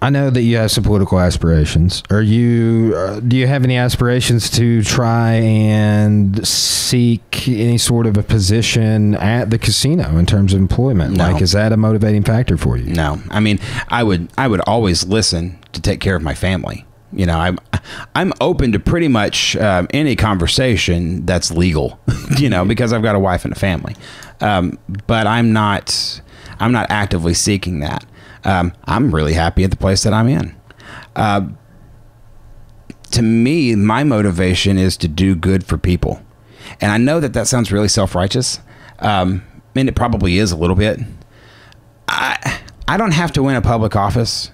S1: I know that you have some political aspirations. Do you have any aspirations to try and seek any sort of a position at the casino in terms of employment?
S2: No.
S1: Like, is that a motivating factor for you?
S2: No. I mean, I would always listen to take care of my family. I'm open to pretty much any conversation that's legal, because I've got a wife and a family. But I'm not actively seeking that. I'm really happy at the place that I'm in. To me, my motivation is to do good for people. And I know that sounds really self-righteous. And it probably is a little bit. I don't have to win a public office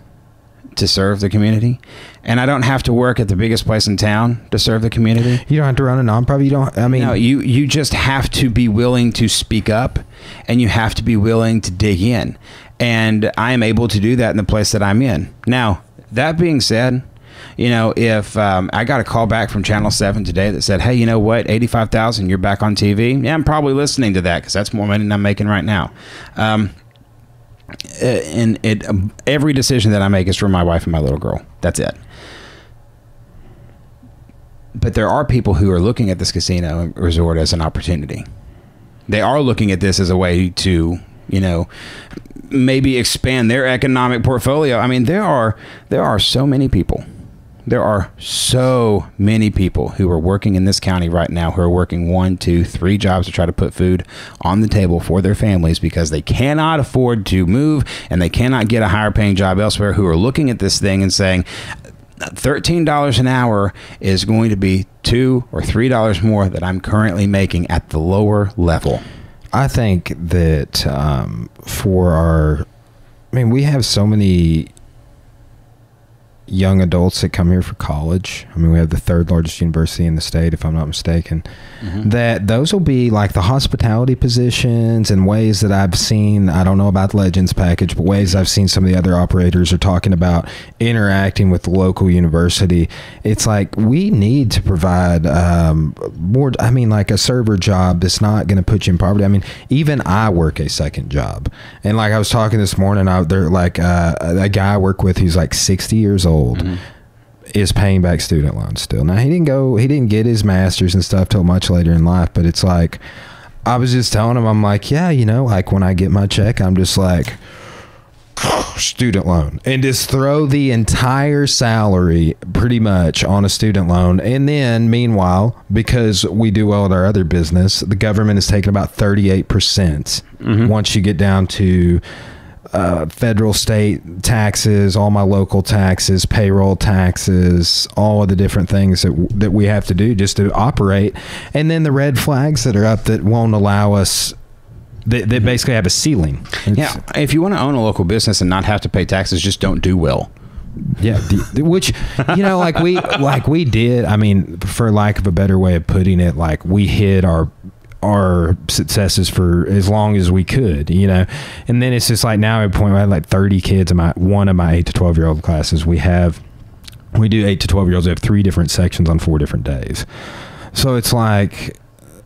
S2: to serve the community, and I don't have to work at the biggest place in town to serve the community.
S1: You don't have to run a nonprofit.
S2: No, you just have to be willing to speak up, and you have to be willing to dig in, and I am able to do that in the place that I'm in. Now, that being said, if I got a call back from Channel 7 today that said, hey, you know what, $85,000, you're back on TV. Yeah, I'm probably listening to that because that's more money than I'm making right now. Every decision that I make is for my wife and my little girl. That's it. But there are people who are looking at this casino resort as an opportunity. They are looking at this as a way to, maybe expand their economic portfolio. I mean, there are so many people. There are so many people who are working in this county right now who are working 1, 2, 3 jobs to try to put food on the table for their families because they cannot afford to move and they cannot get a higher paying job elsewhere, who are looking at this thing and saying $13 an hour is going to be $2 or $3 more that I'm currently making at the lower level.
S1: I think that we have so many young adults that come here for college. I mean, we have the 3rd largest university in the state, if I'm not mistaken. Mm-hmm. That those will be like the hospitality positions and ways that I've seen, I don't know about the Legends package, but ways I've seen some of the other operators are talking about interacting with the local university. It's like we need to provide more, like a server job that's not going to put you in poverty. I mean, even I work a second job. And like I was talking this morning, they're like a guy I work with who's like 60 years old. Mm-hmm. Is paying back student loans still. Now he didn't get his master's and stuff till much later in life, but it's like I was just telling him, I'm like, yeah, like when I get my check, I'm just like student loan and just throw the entire salary pretty much on a student loan. And then meanwhile, because we do well at our other business, the government is taking about 38% mm-hmm. once you get down to federal, state taxes, all my local taxes, payroll taxes, all of the different things that we have to do just to operate. And then the red flags that are up that won't allow us They basically have a ceiling.
S2: Yeah, if you want to own a local business and not have to pay taxes, just don't do well.
S1: Yeah, which, you know, like we did. I mean, for lack of a better way of putting it, like we hid our successes for as long as we could, you know. And then it's just like now at a point where I had like 30 kids in one of my 8 to 12-year-old classes. We do 8 to 12-year-olds. We have 3 different sections on 4 different days. So it's like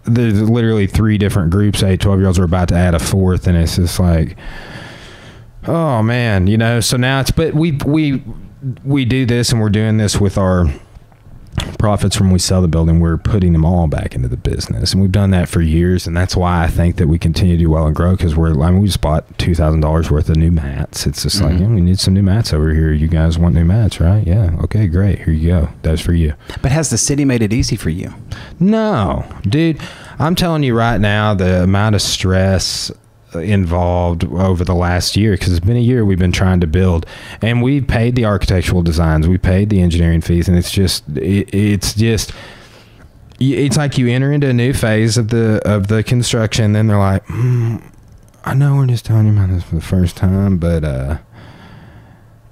S1: there's literally 3 different groups. 8 to 12-year-olds are about to add a 4th, and it's just like, oh man, you know. So now but we do this, and we're doing this with our profits from when we sell the building. We're putting them all back into the business, and we've done that for years. And that's why I think that we continue to do well and grow, because we just bought $2,000 worth of new mats. It's just like, we need some new mats over here. You guys want new mats, right? Yeah. Okay, great. Here you go. That's for you.
S2: But has the city made it easy for you?
S1: No, dude. I'm telling you right now, the amount of stress involved over the last year, because it's been a year we've been trying to build, and we paid the architectural designs, we paid the engineering fees, and it's like you enter into a new phase of the construction, and then they're like, I know we're just telling you about this for the first time, but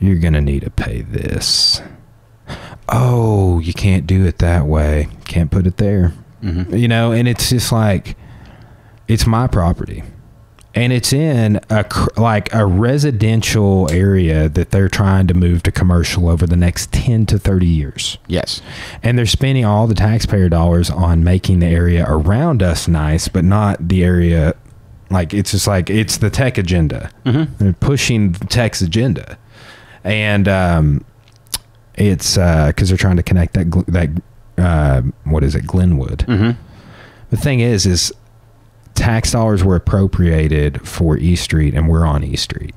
S1: you're gonna need to pay this. Oh, you can't do it that way, can't put it there. You know. And it's just like, it's my property, and it's in a residential area that they're trying to move to commercial over the next 10 to 30 years.
S2: Yes.
S1: And they're spending all the taxpayer dollars on making the area around us nice, but not the area. Like, it's just like, it's the tech agenda. They're pushing the tech's agenda. And it's because they're trying to connect that what is it, Glenwood. The thing is tax dollars were appropriated for East Street, and we're on East Street,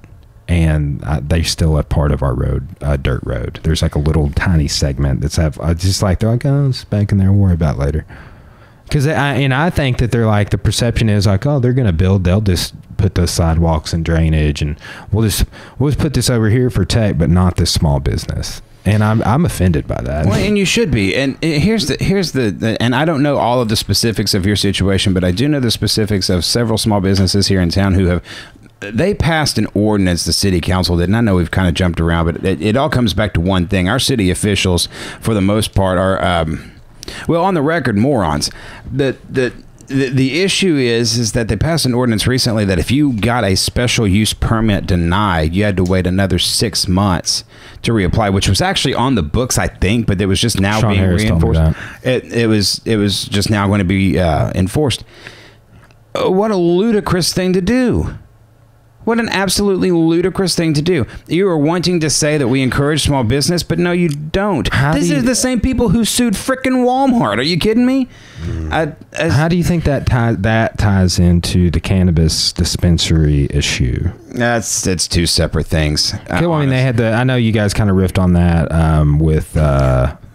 S1: and they still have part of our road, dirt road. There's like a little tiny segment that's just like, they're like, oh, it's back in there, we'll worry about it later. Because I think that they're like, the perception is like, oh, they're going to build, they'll just put those sidewalks and drainage, and we'll just put this over here for tech, but not this small business. And I'm offended by that.
S2: Well, and you should be. And here's the and I don't know all of the specifics of your situation, but I do know the specifics of several small businesses here in town who they passed an ordinance, the city council did, and I know we've kind of jumped around, but it all comes back to one thing. Our city officials, for the most part, are well, on the record, morons. The issue is that they passed an ordinance recently that if you got a special use permit denied, you had to wait another 6 months to reapply, which was actually on the books, I think, but it was just now being reinforced. It was just now going to be enforced. What a ludicrous thing to do. What an absolutely ludicrous thing to do. You are wanting to say that we encourage small business, but no, you don't. These are the same people who sued frickin' Walmart. Are you kidding me?
S1: How do you think that ties into the cannabis dispensary issue?
S2: It's 2 separate things.
S1: Okay, well, I mean, they had I know you guys kind of riffed on that with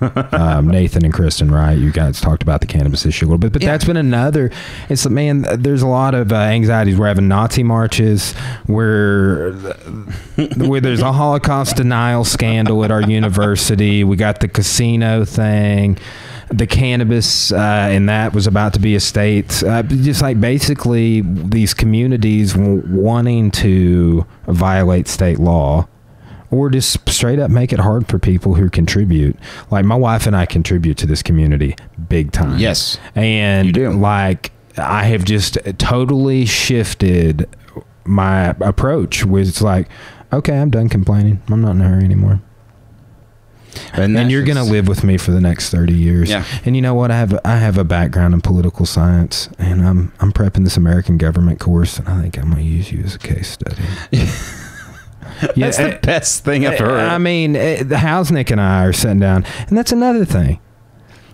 S1: Nathan and Kristen, right? You guys talked about the cannabis issue a little bit, but that's been another. It's, man, there's a lot of anxieties. We're having Nazi marches, where there's a Holocaust denial scandal at our university. We got the casino thing, the cannabis, and that was about to be a state. Just like basically these communities wanting to violate state law, or just straight up make it hard for people who contribute. Like, my wife and I contribute to this community big time.
S2: Yes.
S1: And you do. Like, I have just totally shifted my approach, which is like, okay, I'm done complaining. I'm not in a hurry anymore. And you're going to live with me for the next 30 years.
S2: Yeah.
S1: And you know what? I have a background in political science, and I'm prepping this American government course, and I think I'm going to use you as a case study.
S2: That's the best thing I've heard.
S1: I mean, Hausnick and I are sitting down, and that's another thing.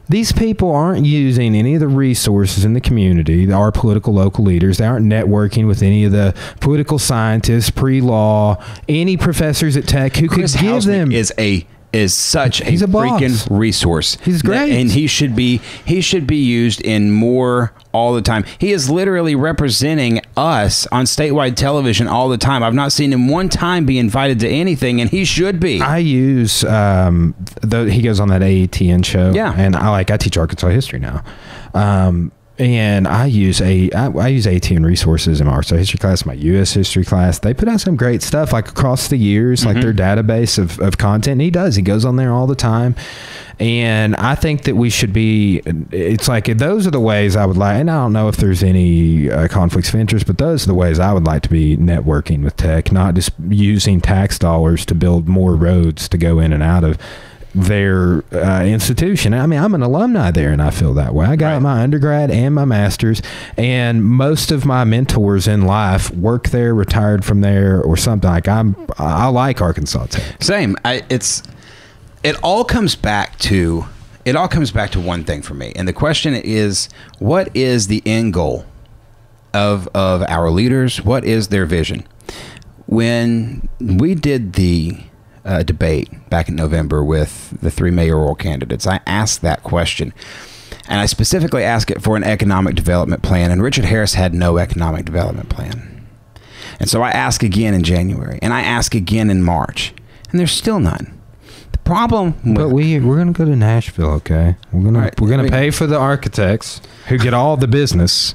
S1: These people aren't using any of the resources in the community, our political local leaders. They aren't networking with any of the political scientists, pre-law, any professors at Tech who could give them.
S2: Is such a
S1: freaking
S2: boss. Resource.
S1: He's great,
S2: and he should be used in more all the time. He is literally representing us on statewide television all the time. I've not seen him one time be invited to anything, and he should be.
S1: I use he goes on that AETN show,
S2: yeah,
S1: and I teach Arkansas history now. And I use AT&T Resources in my arts history class, my U.S. history class. They put out some great stuff like across the years, like their database of content. And he goes on there all the time. And I think that we should be, it's like, those are the ways I would like, and I don't know if there's any conflicts of interest, but those are the ways I would like to be networking with tech, not just using tax dollars to build more roads to go in and out of their institution. I mean, I'm an alumni there, and I feel that way. I got my undergrad and my master's, and most of my mentors in life work there, retired from there, or something. Like I like Arkansas Tech.
S2: Same. It all comes back to one thing for me, and the question is, what is the end goal of our leaders? What is their vision? When we did the debate back in November with the 3 mayoral candidates, I asked that question, and I specifically asked it for an economic development plan, and Richard Harris had no economic development plan. And so I asked again in January, and I asked again in March, and there's still none. The problem
S1: but we're going to go to Nashville, okay? We're going to pay for the architects who get all the business.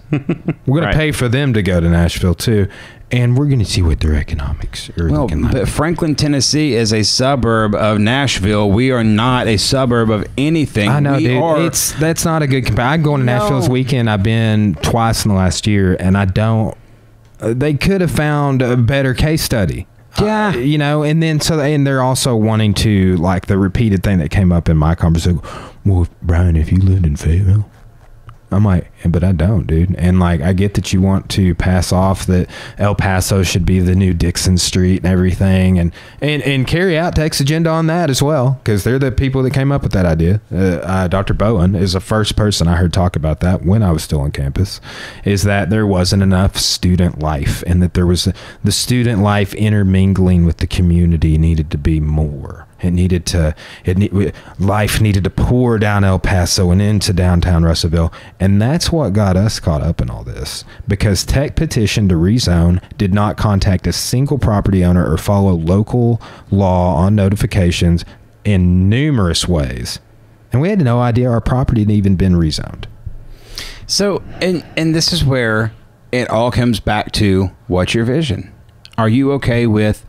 S1: We're going to pay for them to go to Nashville too. And we're going to see what their economics are looking like.
S2: But Franklin, Tennessee is a suburb of Nashville. We are not a suburb of anything.
S1: I know, dude. That's not a good comparison. I'm going to Nashville this weekend. I've been twice in the last year, and I don't. They could have found a better case study.
S2: Yeah.
S1: And then and they're also wanting to, like, the repeated thing that came up in my conversation. Well, Brian, if you lived in Fayetteville. I'm like, but I don't, dude. And like, I get that you want to pass off that El Paso should be the new Dixon Street and everything, and carry out Tech's agenda on that as well, because they're the people that came up with that idea. Dr. Bowen is the first person I heard talk about that when I was still on campus, is that there wasn't enough student life, and that there was the student life intermingling with the community needed to be more. Life needed to pour down El Paso and into downtown Russellville. And that's what got us caught up in all this, because Tech petitioned to rezone, did not contact a single property owner or follow local law on notifications in numerous ways. And we had no idea our property had even been rezoned.
S2: So, and this is where it all comes back to, what's your vision? Are you okay with,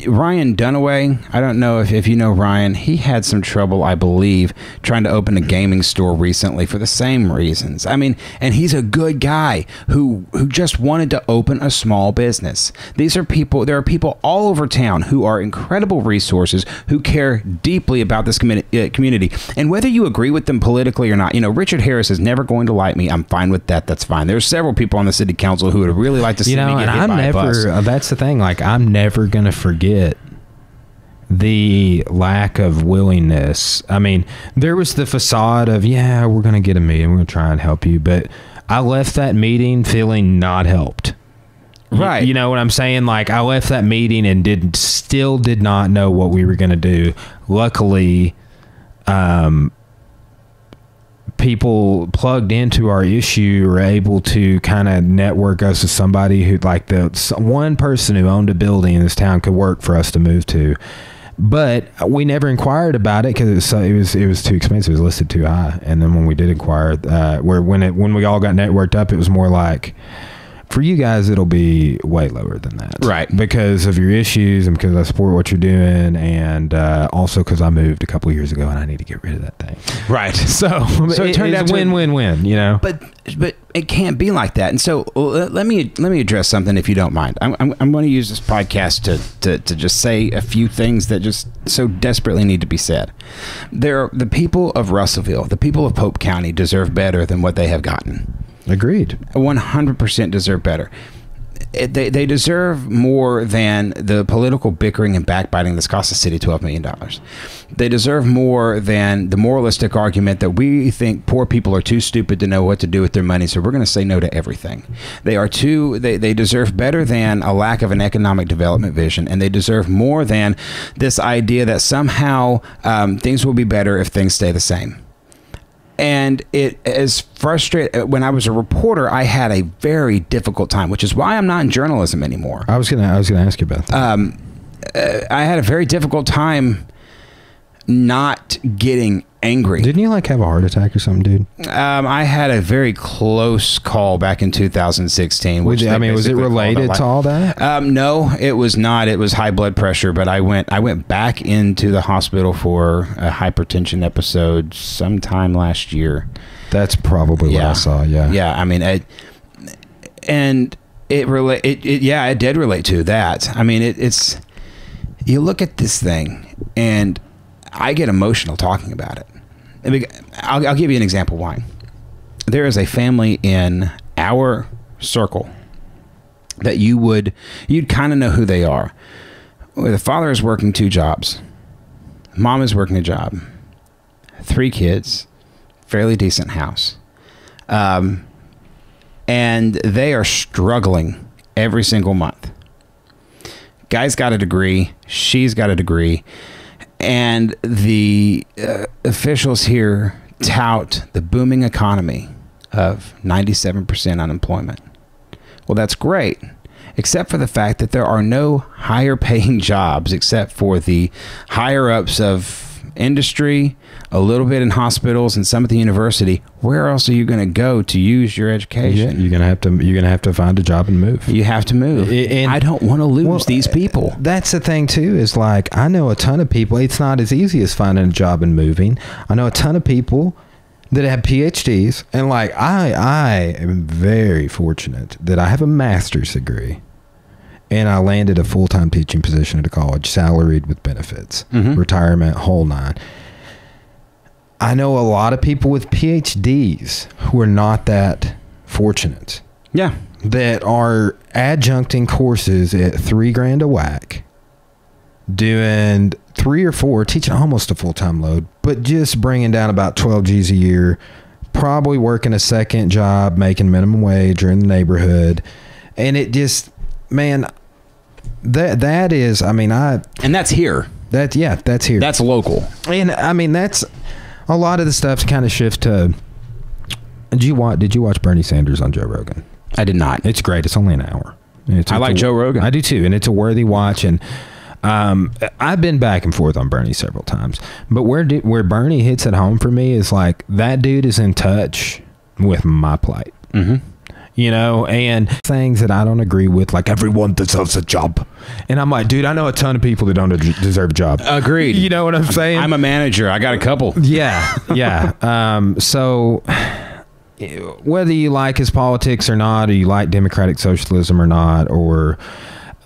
S2: Ryan Dunaway, I don't know if you know Ryan, he had some trouble, I believe, trying to open a gaming store recently for the same reasons. And he's a good guy who just wanted to open a small business. There are people all over town who are incredible resources, who care deeply about this community. And whether you agree with them politically or not, Richard Harris is never going to like me. I'm fine with that. That's fine. There's several people on the city council who would really like to see me get hit by a bus.
S1: That's the thing. Like, I'm never going to forget the lack of willingness. There was the facade of, yeah, we're going to get a meeting, we're going to try and help you, but I left that meeting feeling not helped.
S2: Right.
S1: You know what I'm saying? Like, I left that meeting and still did not know what we were going to do. Luckily, people plugged into our issue were able to kind of network us with somebody who, like, one person who owned a building in this town could work for us to move to. But we never inquired about it because it was too expensive. It was listed too high. And then when we did inquire, when we all got networked up, it was more like, for you guys, it'll be way lower than that.
S2: Right.
S1: Because of your issues and because I support what you're doing, and also because I moved a couple of years ago and I need to get rid of that thing.
S2: Right.
S1: So it turned out win-win-win, But
S2: it can't be like that. And so let me address something, if you don't mind. I'm going to use this podcast to just say a few things that just so desperately need to be said. The people of Russellville, the people of Pope County, deserve better than what they have gotten.
S1: Agreed.
S2: 100% deserve better. They deserve more than the political bickering and backbiting that's cost the city $12 million. They deserve more than the moralistic argument that we think poor people are too stupid to know what to do with their money, so we're going to say no to everything. They deserve better than a lack of an economic development vision, and they deserve more than this idea that somehow things will be better if things stay the same. And it is frustrating. When I was a reporter, I had a very difficult time, which is why I'm not in journalism anymore.
S1: I was gonna ask you about that.
S2: I had a very difficult time not not getting angry.
S1: Didn't you like have a heart attack or something, dude?
S2: I had a very close call back in 2016.
S1: Was it related to all that?
S2: No, it was not. It was high blood pressure, but I went back into the hospital for a hypertension episode sometime last year.
S1: That's probably what I saw. Yeah.
S2: Yeah. I mean, it did relate to that. I mean, it's, you look at this thing and I get emotional talking about it. I'll give you an example why. There is a family in our circle that you'd kind of know who they are. The father is working 2 jobs. Mom is working a job. 3 kids. Fairly decent house. And they are struggling every single month. Guy's got a degree. She's got a degree. And the officials here tout the booming economy of 97% unemployment. Well, that's great, except for the fact that there are no higher paying jobs except for the higher ups of industry, a little bit in hospitals, and some at the university. Where else are you going to go to use your education?
S1: Yeah, you're gonna have to find a job and move.
S2: You have to move. And I don't want to lose these people.
S1: That's the thing too. Is like I know a ton of people. It's not as easy as finding a job and moving. I know a ton of people that have PhDs, and like I am very fortunate that I have a master's degree. And I landed a full-time teaching position at a college, salaried with benefits, retirement, whole nine. I know a lot of people with PhDs who are not that fortunate.
S2: Yeah.
S1: That are adjuncting courses at $3,000 a whack, doing 3 or 4, teaching almost a full-time load, but just bringing down about 12 G's a year, probably working a second job, making minimum wage or in the neighborhood. And it just, man, that is, I mean,
S2: and that's here.
S1: That's here.
S2: That's local.
S1: And I mean, that's a lot of the stuff's kind of shift to. Did you watch Bernie Sanders on Joe Rogan?
S2: I did not.
S1: It's great. It's only an hour. I
S2: like Joe Rogan.
S1: I do too, and it's a worthy watch. And I've been back and forth on Bernie several times, but where Bernie hits at home for me is like that dude is in touch with my plight. Mm-hmm. You know, and things that I don't agree with, like everyone deserves a job. And I'm like, dude, I know a ton of people that don't deserve a job.
S2: Agreed.
S1: You know what I'm saying?
S2: I'm a manager. I got a couple.
S1: Yeah. So whether you like his politics or not, or you like democratic socialism or not, or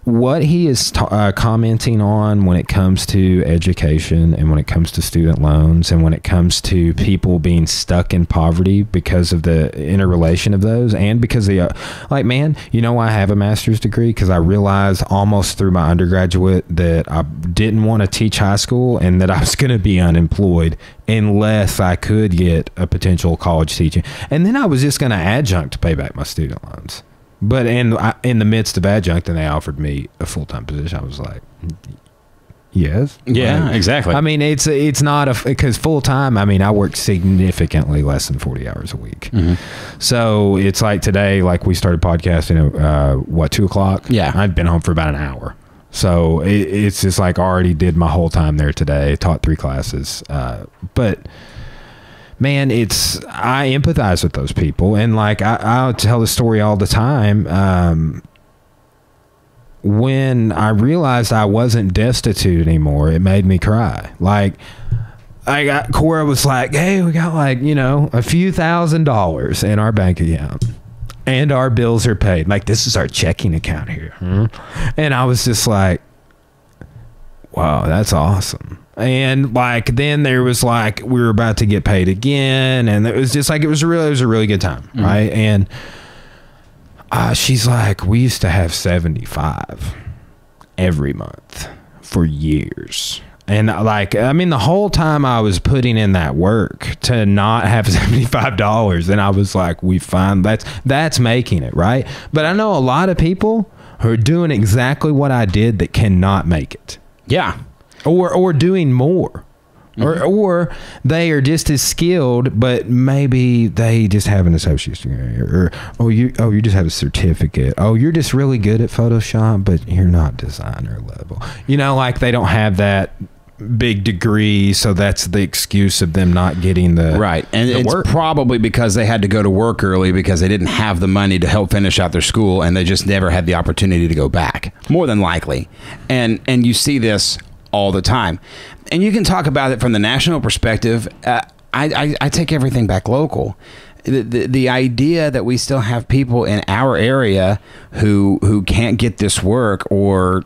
S1: what he is commenting on when it comes to education and when it comes to student loans and when it comes to people being stuck in poverty because of the interrelation of those, and because like, man, you know, I have a master's degree because I realized almost through my undergraduate that I didn't want to teach high school and that I was going to be unemployed unless I could get a potential college teaching. And then I was just going to adjunct to pay back my student loans. But in the midst of adjunct, and they offered me a full-time position, I was like, yes.
S2: Yeah, exactly.
S1: I mean, it's not because full-time, I mean, I work significantly less than 40 hours a week. Mm-hmm. So it's like today, like we started podcasting at 2 o'clock?
S2: Yeah. I've
S1: been home for about an hour. So it's just like I already did my whole time there today, taught 3 classes. But man, I empathize with those people. And like, I'll tell the story all the time. When I realized I wasn't destitute anymore, it made me cry. Like, Cora was like, hey, we got like, you know, a few $1,000s in our bank account and our bills are paid. Like, this is our checking account here. And I was just like, wow, that's awesome. And like, then there was like, we were about to get paid again. And it was just like, it was a really good time. Mm-hmm. Right. And she's like, we used to have 75 every month for years. And like, I mean, the whole time I was putting in that work to not have $75, and I was like, that's making it. Right. But I know a lot of people who are doing exactly what I did that cannot make it.
S2: Yeah.
S1: Or doing more. Mm-hmm. Or they are just as skilled, but maybe they just have an associate's degree, or you just have a certificate. Oh, you're just really good at Photoshop, but you're not designer level. You know, like they don't have that big degree, so that's the excuse of them not getting the
S2: right. And
S1: the
S2: it's
S1: work.
S2: Probably because they had to go to work early because they didn't have the money to help finish out their school, and they just never had the opportunity to go back, more than likely. And you see this all the time. And you can talk about it from the national perspective. I take everything back local. The idea that we still have people in our area who can't get this work, or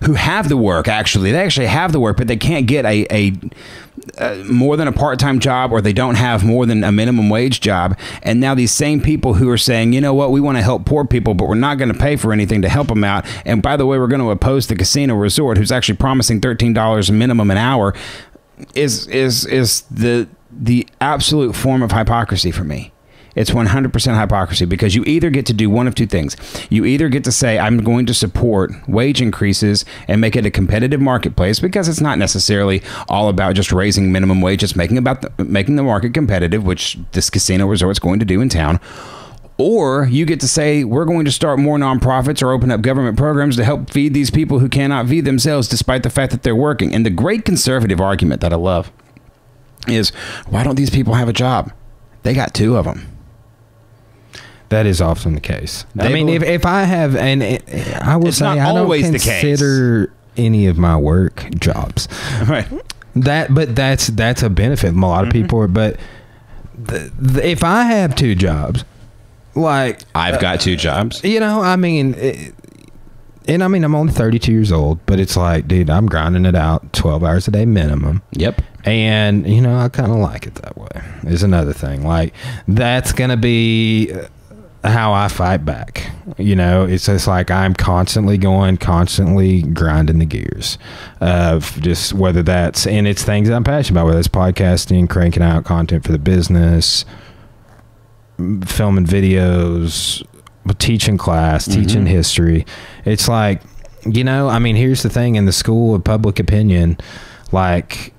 S2: who have the work, actually. They actually have the work, but they can't get a more than a part-time job, or they don't have more than a minimum wage job. And now these same people who are saying, you know what, we want to help poor people, but we're not going to pay for anything to help them out. And by the way, we're going to oppose the casino resort, who's actually promising $13 minimum an hour, is the absolute form of hypocrisy for me. It's 100% hypocrisy, because you either get to do one of two things. You either get to say, I'm going to support wage increases and make it a competitive marketplace, because it's not necessarily all about just raising minimum wage. It's making the market competitive, which this casino resort is going to do in town. Or you get to say, we're going to start more nonprofits or open up government programs to help feed these people who cannot feed themselves, despite the fact that they're working. And the great conservative argument that I love is, why don't these people have a job? They got two of them.
S1: That is often the case. I mean, if I have, and I will say, I don't consider any of my work jobs.
S2: Right.
S1: But that's a benefit. A lot of people are, but if I have two jobs, like
S2: I've got two jobs,
S1: you know, I mean, I'm only 32 years old, but it's like, dude, I'm grinding it out 12 hours a day minimum.
S2: Yep.
S1: And, you know, I kind of like it that way, is another thing. Like, that's going to be how I fight back. You know, it's just like I'm constantly grinding the gears of just whether that's, and it's things I'm passionate about, whether it's podcasting, cranking out content for the business, filming videos, teaching class, teaching history. It's like, you know, I mean, here's the thing, in the school of public opinion, like,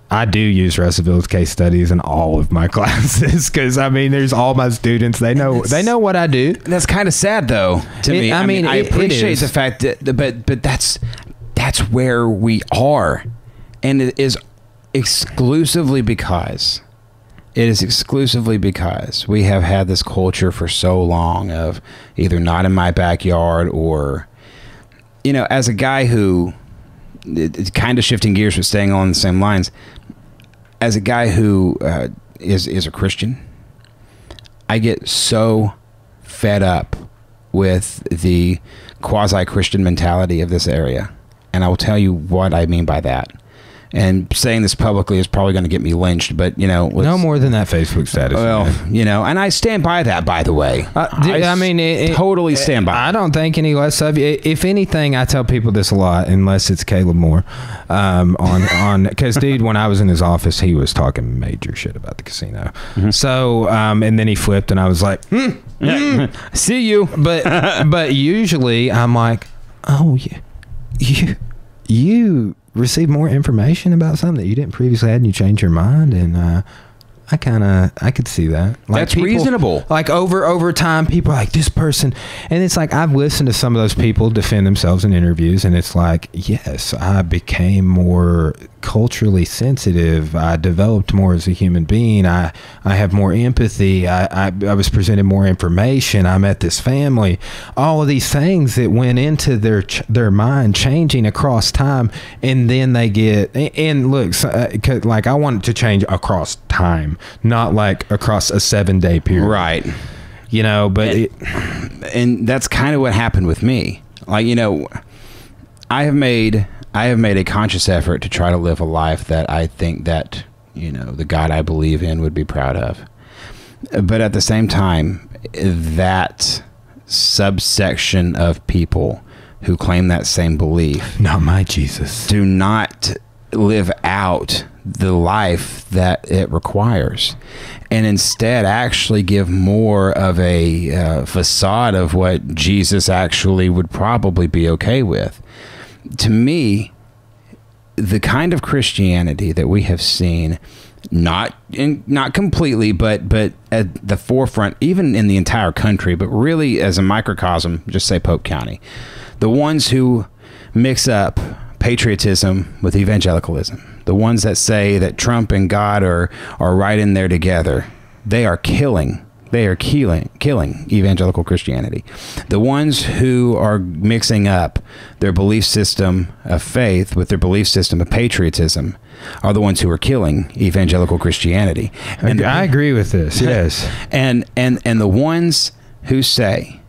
S1: I do use Russellville's case studies in all of my classes, because I mean, there's all my students. They know what I do.
S2: That's kind of sad, though, to me. I mean, I appreciate the fact that, but that's where we are, and it is exclusively because we have had this culture for so long of either not in my backyard, or, you know, as a guy who, it's kind of shifting gears but staying on the same lines, as a guy who is a Christian, I get so fed up with the quasi-Christian mentality of this area. And I will tell you what I mean by that. And saying this publicly is probably going to get me lynched, but, you know,
S1: no more than that Facebook status.
S2: Well, man. You know, and I stand by that, by the way. I totally stand by.
S1: I don't think any less of you. If anything, I tell people this a lot, unless it's Caleb Moore, because dude, when I was in his office, he was talking major shit about the casino. So, and then he flipped, and I was like,
S2: see you.
S1: But usually I'm like, oh yeah, you receive more information about something that you didn't previously had, and you change your mind, and I could see that. Like,
S2: that's reasonable.
S1: Like over time, people are like, this person, and it's like, I've listened to some of those people defend themselves in interviews, and it's like, yes, I became more culturally sensitive. I developed more as a human being. I have more empathy. I was presented more information. I met this family. All of these things that went into their mind changing across time, and then they get, and look, like, I want it to change across time, not like across a 7-day period.
S2: Right.
S1: You know, but
S2: and that's kind of what happened with me. Like, you know, I have made a conscious effort to try to live a life that I think that, you know, the God I believe in would be proud of. But at the same time, that subsection of people who claim that same belief,
S1: not my Jesus,
S2: do not live out the life that it requires, and instead actually give more of a facade of what Jesus actually would probably be okay with. To me, the kind of Christianity that we have seen, not completely, but at the forefront, even in the entire country, but really as a microcosm, just say Polk County, the ones who mix up patriotism with evangelicalism. The ones that say that Trump and God are right in there together. They are killing evangelical Christianity. The ones who are mixing up their belief system of faith with their belief system of patriotism are the ones who are killing evangelical Christianity. And
S1: I agree with this. Yes.
S2: and the ones who say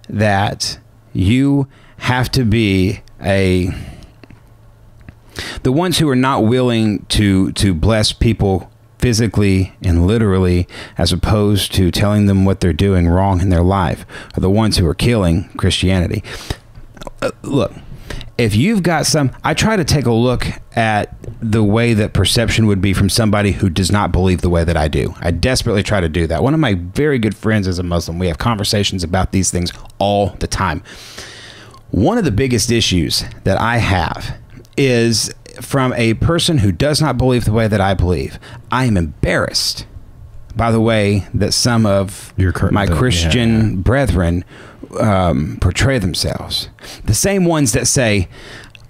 S2: that you have to be the ones who are not willing to bless people physically and literally, as opposed to telling them what they're doing wrong in their life, are the ones who are killing Christianity. Look, if you've got I try to take a look at the way that perception would be from somebody who does not believe the way that I do. I desperately try to do that. One of my very good friends is a Muslim. We have conversations about these things all the time. One of the biggest issues that I have is from a person who does not believe the way that I believe. I am embarrassed by the way that some of my Christian brethren portray themselves. The same ones that say,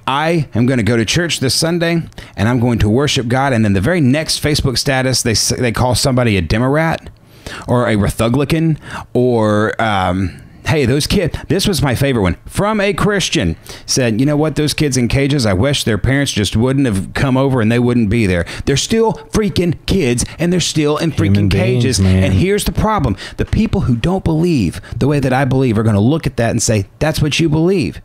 S2: I am going to go to church this Sunday and I'm going to worship God, and then the very next Facebook status they call somebody a Democrat or a Republican or hey, those kids, this was my favorite one, from a Christian, said, you know what, those kids in cages, I wish their parents just wouldn't have come over and they wouldn't be there. They're still freaking kids and they're still in freaking cages. And here's the problem. The people who don't believe the way that I believe are going to look at that and say, that's what you believe.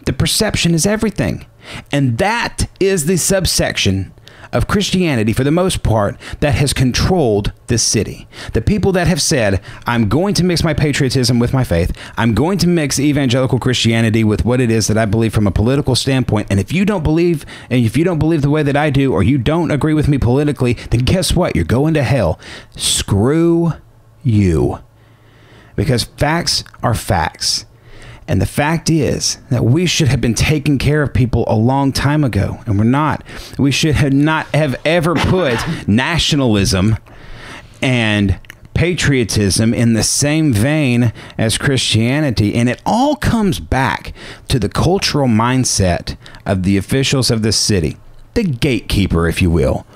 S2: The perception is everything. And that is the subsection of Christianity, for the most part, that has controlled this city. The people that have said, I'm going to mix my patriotism with my faith. I'm going to mix evangelical Christianity with what it is that I believe from a political standpoint. And if you don't believe the way that I do, or you don't agree with me politically, then guess what? You're going to hell. Screw you. Because facts are facts. And the fact is that we should have been taking care of people a long time ago, and we're not. We should have not have ever put nationalism and patriotism in the same vein as Christianity. And it all comes back to the cultural mindset of the officials of the city, the gatekeeper, if you will.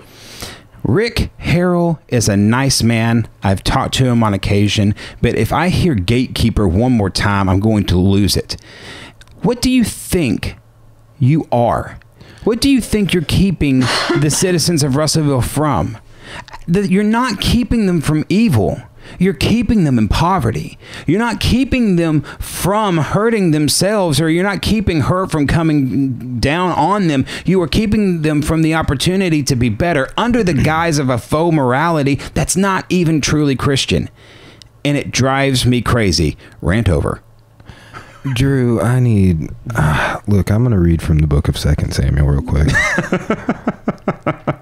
S2: Rick Harrell is a nice man. I've talked to him on occasion, but if I hear gatekeeper one more time, I'm going to lose it. What do you think you are? What do you think you're keeping the citizens of Russellville from? You're not keeping them from evil. You're keeping them in poverty. You're not keeping them from hurting themselves, or you're not keeping hurt from coming down on them. You are keeping them from the opportunity to be better under the guise of a faux morality that's not even truly Christian. And it drives me crazy. Rant over.
S1: Drew, I need... look, I'm going to read from the book of 2 Samuel real quick.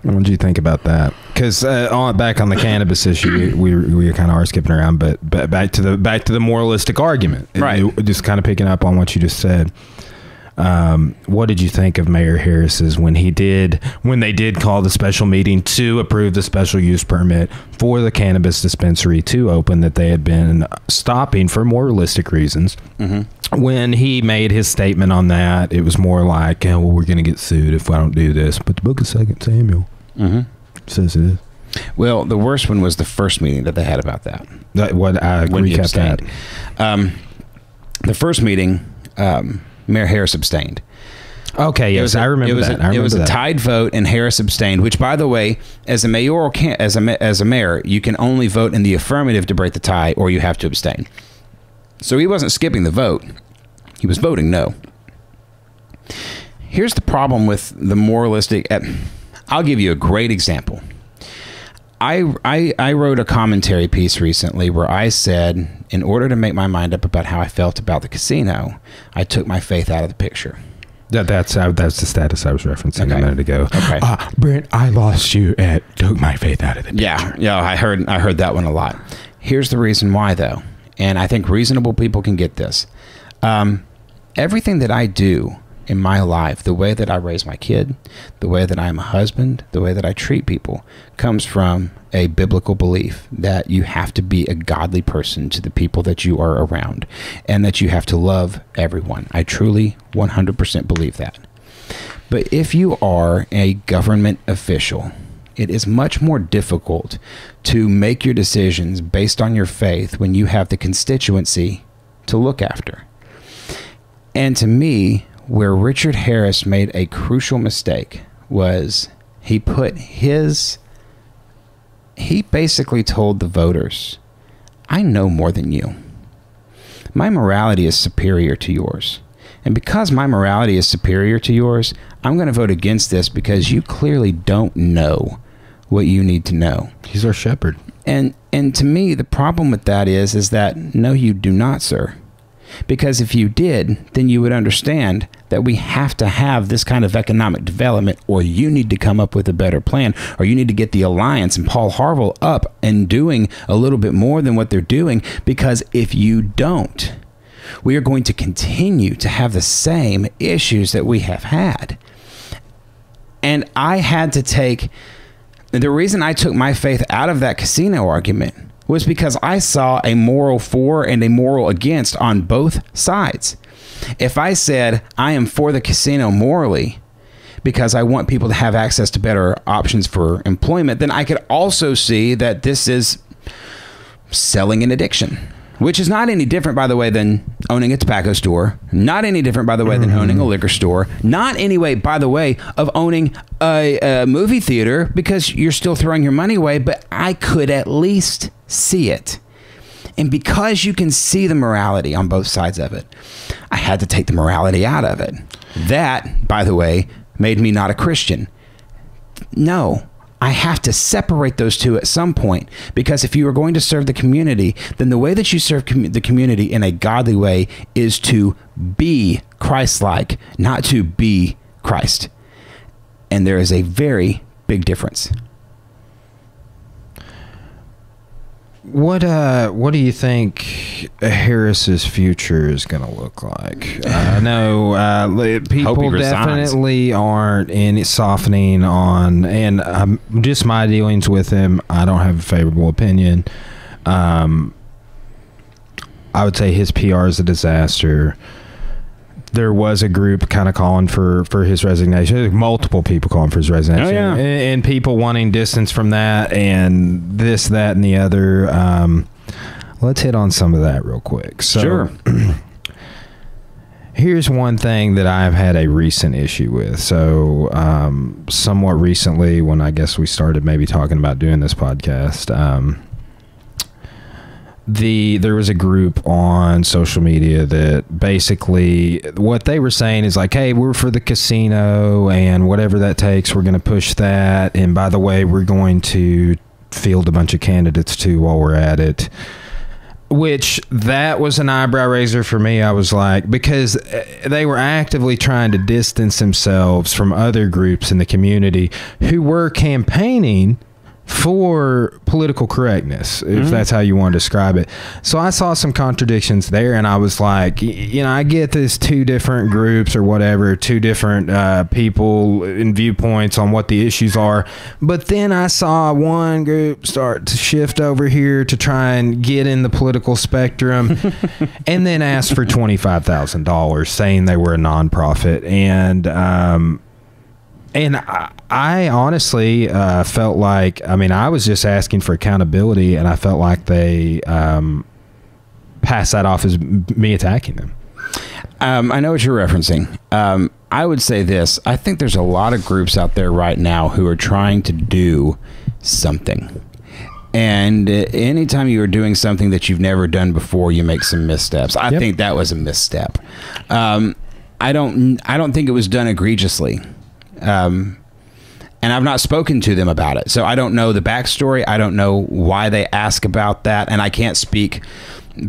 S1: What did you think about that? Because back on the cannabis issue, we kind of are skipping around, but back to the moralistic argument.
S2: Right.
S1: Just kind of picking up on what you just said. What did you think of Mayor Harris's when they did call the special meeting to approve the special use permit for the cannabis dispensary to open that they had been stopping for moralistic reasons? Mm-hmm. When he made his statement on that, it was more like, well, we're going to get sued if I don't do this. But the book of 2 Samuel says it is.
S2: Well, the worst one was the first meeting that they had about that.
S1: Recap that.
S2: The first meeting, Mayor Harris abstained.
S1: Okay, yes, I remember that.
S2: It was a tied vote, and Harris abstained. Which, by the way, as a mayor, you can only vote in the affirmative to break the tie, or you have to abstain. So he wasn't skipping the vote; he was voting no. Here's the problem with the moralistic. I'll give you a great example. I wrote a commentary piece recently where I said, in order to make my mind up about how I felt about the casino, I took my faith out of the picture.
S1: That's the status I was referencing a minute ago.
S2: Okay,
S1: Brent, I lost you at took my faith out of the picture.
S2: Yeah, I heard that one a lot. Here's the reason why, though, and I think reasonable people can get this. Everything that I do in my life, the way that I raise my kid, the way that I'm a husband, the way that I treat people, comes from a biblical belief that you have to be a godly person to the people that you are around, and that you have to love everyone. I truly 100% believe that. But if you are a government official, it is much more difficult to make your decisions based on your faith when you have the constituency to look after. And to me, where Richard Harris made a crucial mistake was he basically told the voters, I know more than you. My morality is superior to yours. And because my morality is superior to yours, I'm going to vote against this because you clearly don't know what you need to know.
S1: He's our shepherd.
S2: And to me, the problem with that is that no, you do not, sir. Because if you did, then you would understand that we have to have this kind of economic development, or you need to come up with a better plan, or you need to get the Alliance and Paul Harville up and doing a little bit more than what they're doing. Because if you don't, we are going to continue to have the same issues that we have had. And I had to take, the reason I took my faith out of that casino argument was because I saw a moral for and a moral against on both sides. If I said I am for the casino morally because I want people to have access to better options for employment, then I could also see that this is selling an addiction, which is not any different, by the way, than owning a tobacco store, not any different, by the way, than owning a liquor store, not any way, by the way, of owning a movie theater, because you're still throwing your money away, but I could at least see it. And because you can see the morality on both sides of it, I had to take the morality out of it. That, by the way, made me not a Christian. No, I have to separate those two at some point, because if you are going to serve the community, then the way that you serve the community in a godly way is to be Christ-like, not to be Christ. And there is a very big difference.
S1: What do you think Harris's future is going to look like? I know people definitely aren't in softening on, and just my dealings with him, I don't have a favorable opinion. I would say his PR is a disaster. There was a group kind of calling for his resignation. Multiple people calling for his resignation.
S2: Oh, yeah.
S1: And people wanting distance from that and this, that, and the other. Let's hit on some of that real quick. So,
S2: sure.
S1: Here's one thing that I've had a recent issue with. So, somewhat recently, when I guess we started maybe talking about doing this podcast, there was a group on social media that basically what they were saying is like, hey, we're for the casino and whatever that takes, we're going to push that. And by the way, we're going to field a bunch of candidates too while we're at it. Which that was an eyebrow raiser for me. I was like, because they were actively trying to distance themselves from other groups in the community who were campaigning for political correctness, if that's how you want to describe it. So I saw some contradictions there, and I was like, you know, I get this two different groups or whatever, two different people and viewpoints on what the issues are. But then I saw one group start to shift over here to try and get in the political spectrum and then ask for $25,000, saying they were a nonprofit. And I honestly felt like, I mean, I was just asking for accountability, and I felt like they passed that off as me attacking them.
S2: I know what you're referencing. I would say this. I think there's a lot of groups out there right now who are trying to do something. And anytime you are doing something that you've never done before, you make some missteps. I think that was a misstep. I don't think it was done egregiously. And I've not spoken to them about it, so I don't know the backstory. I don't know why they ask about that, and I can't speak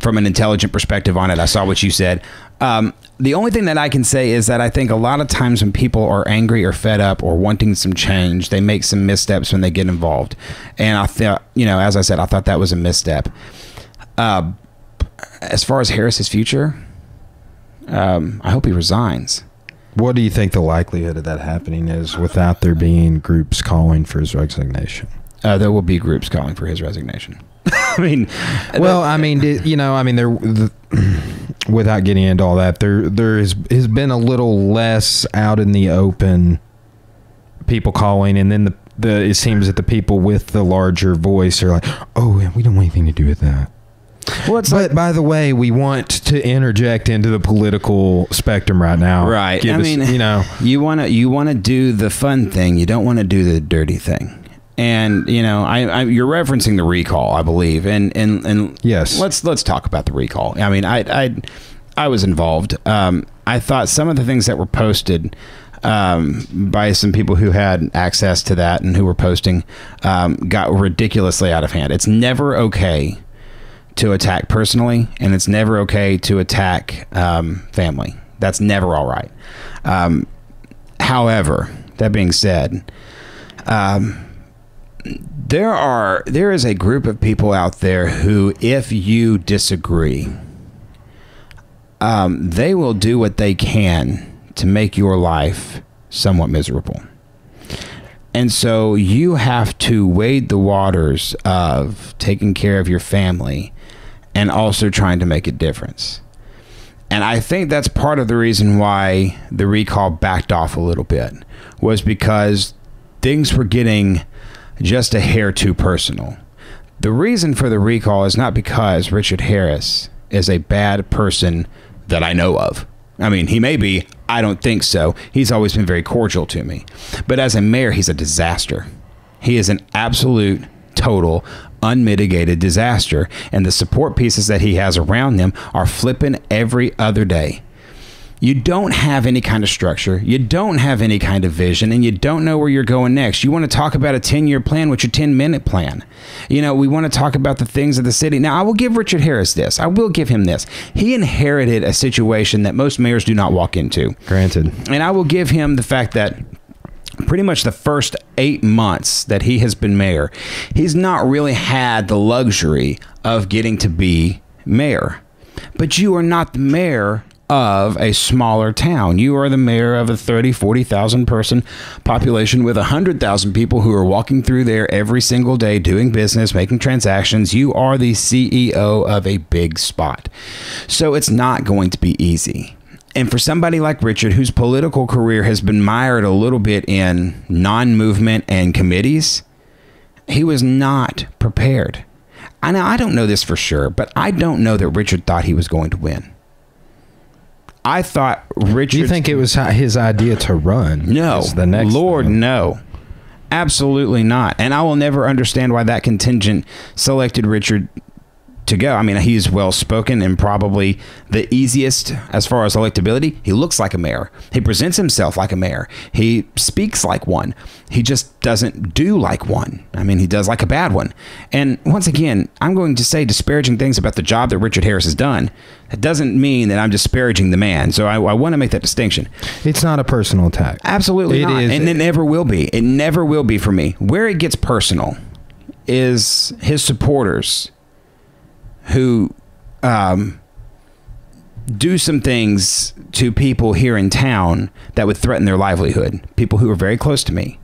S2: from an intelligent perspective on it. I saw what you said. The only thing that I can say is that I think a lot of times when people are angry or fed up or wanting some change, they make some missteps when they get involved. And I thought, you know, as I said, I thought that was a misstep. As far as Harris's future, I hope he resigns.
S1: What do you think the likelihood of that happening is without there being groups calling for his resignation?
S2: There will be groups calling for his resignation. I mean,
S1: well, I mean, you know, I mean, without getting into all that, there has been a little less out in the open people calling, and then it seems that the people with the larger voice are like, oh, we don't want anything to do with that. Well, but by the way, we want to interject into the political spectrum right now.
S2: Right. I mean, you want to do the fun thing. You don't want to do the dirty thing. And you're referencing the recall, I believe. And
S1: yes,
S2: let's talk about the recall. I mean, I was involved. I thought some of the things that were posted by some people who had access to that and who were posting got ridiculously out of hand. It's never okay to attack personally, and it's never okay to attack family. That's never all right. However, that being said, there is a group of people out there who, if you disagree, they will do what they can to make your life somewhat miserable. And so you have to wade the waters of taking care of your family and also trying to make a difference. And I think that's part of the reason why the recall backed off a little bit, was because things were getting just a hair too personal. The reason for the recall is not because Richard Harris is a bad person that I know of. I mean, he may be. I don't think so. He's always been very cordial to me. But as a mayor, he's a disaster. He is an absolute, total, unmitigated disaster. And the support pieces that he has around him are flipping every other day. You don't have any kind of structure. You don't have any kind of vision, and you don't know where you're going next. You want to talk about a 10-year plan with your 10-minute plan. We want to talk about the things of the city. Now, I will give Richard Harris this. I will give him this. He inherited a situation that most mayors do not walk into.
S1: Granted.
S2: And I will give him the fact that pretty much the first 8 months that he has been mayor, he's not really had the luxury of getting to be mayor. But you are not the mayor of a smaller town. You are the mayor of a 30, 40,000 person population with 100,000 people who are walking through there every single day, doing business, making transactions. You are the CEO of a big spot. So it's not going to be easy. And for somebody like Richard, whose political career has been mired a little bit in non-movement and committees, he was not prepared. I don't know this for sure, but I don't know that Richard thought he was going to win. I thought Richard...
S1: Do you think it was his idea to run?
S2: No. Lord, no. Absolutely not. And I will never understand why that contingent selected Richard to go. I mean, he's well-spoken and probably the easiest as far as electability. He looks like a mayor. He presents himself like a mayor. He speaks like one. He just doesn't do like one. I mean, he does like a bad one. And once again, I'm going to say disparaging things about the job that Richard Harris has done. That doesn't mean that I'm disparaging the man. So I want to make that distinction.
S1: It's not a personal attack.
S2: Absolutely not. And it never will be. It never will be for me. Where it gets personal is his supporters who do some things to people here in town that would threaten their livelihood. People who are very close to me.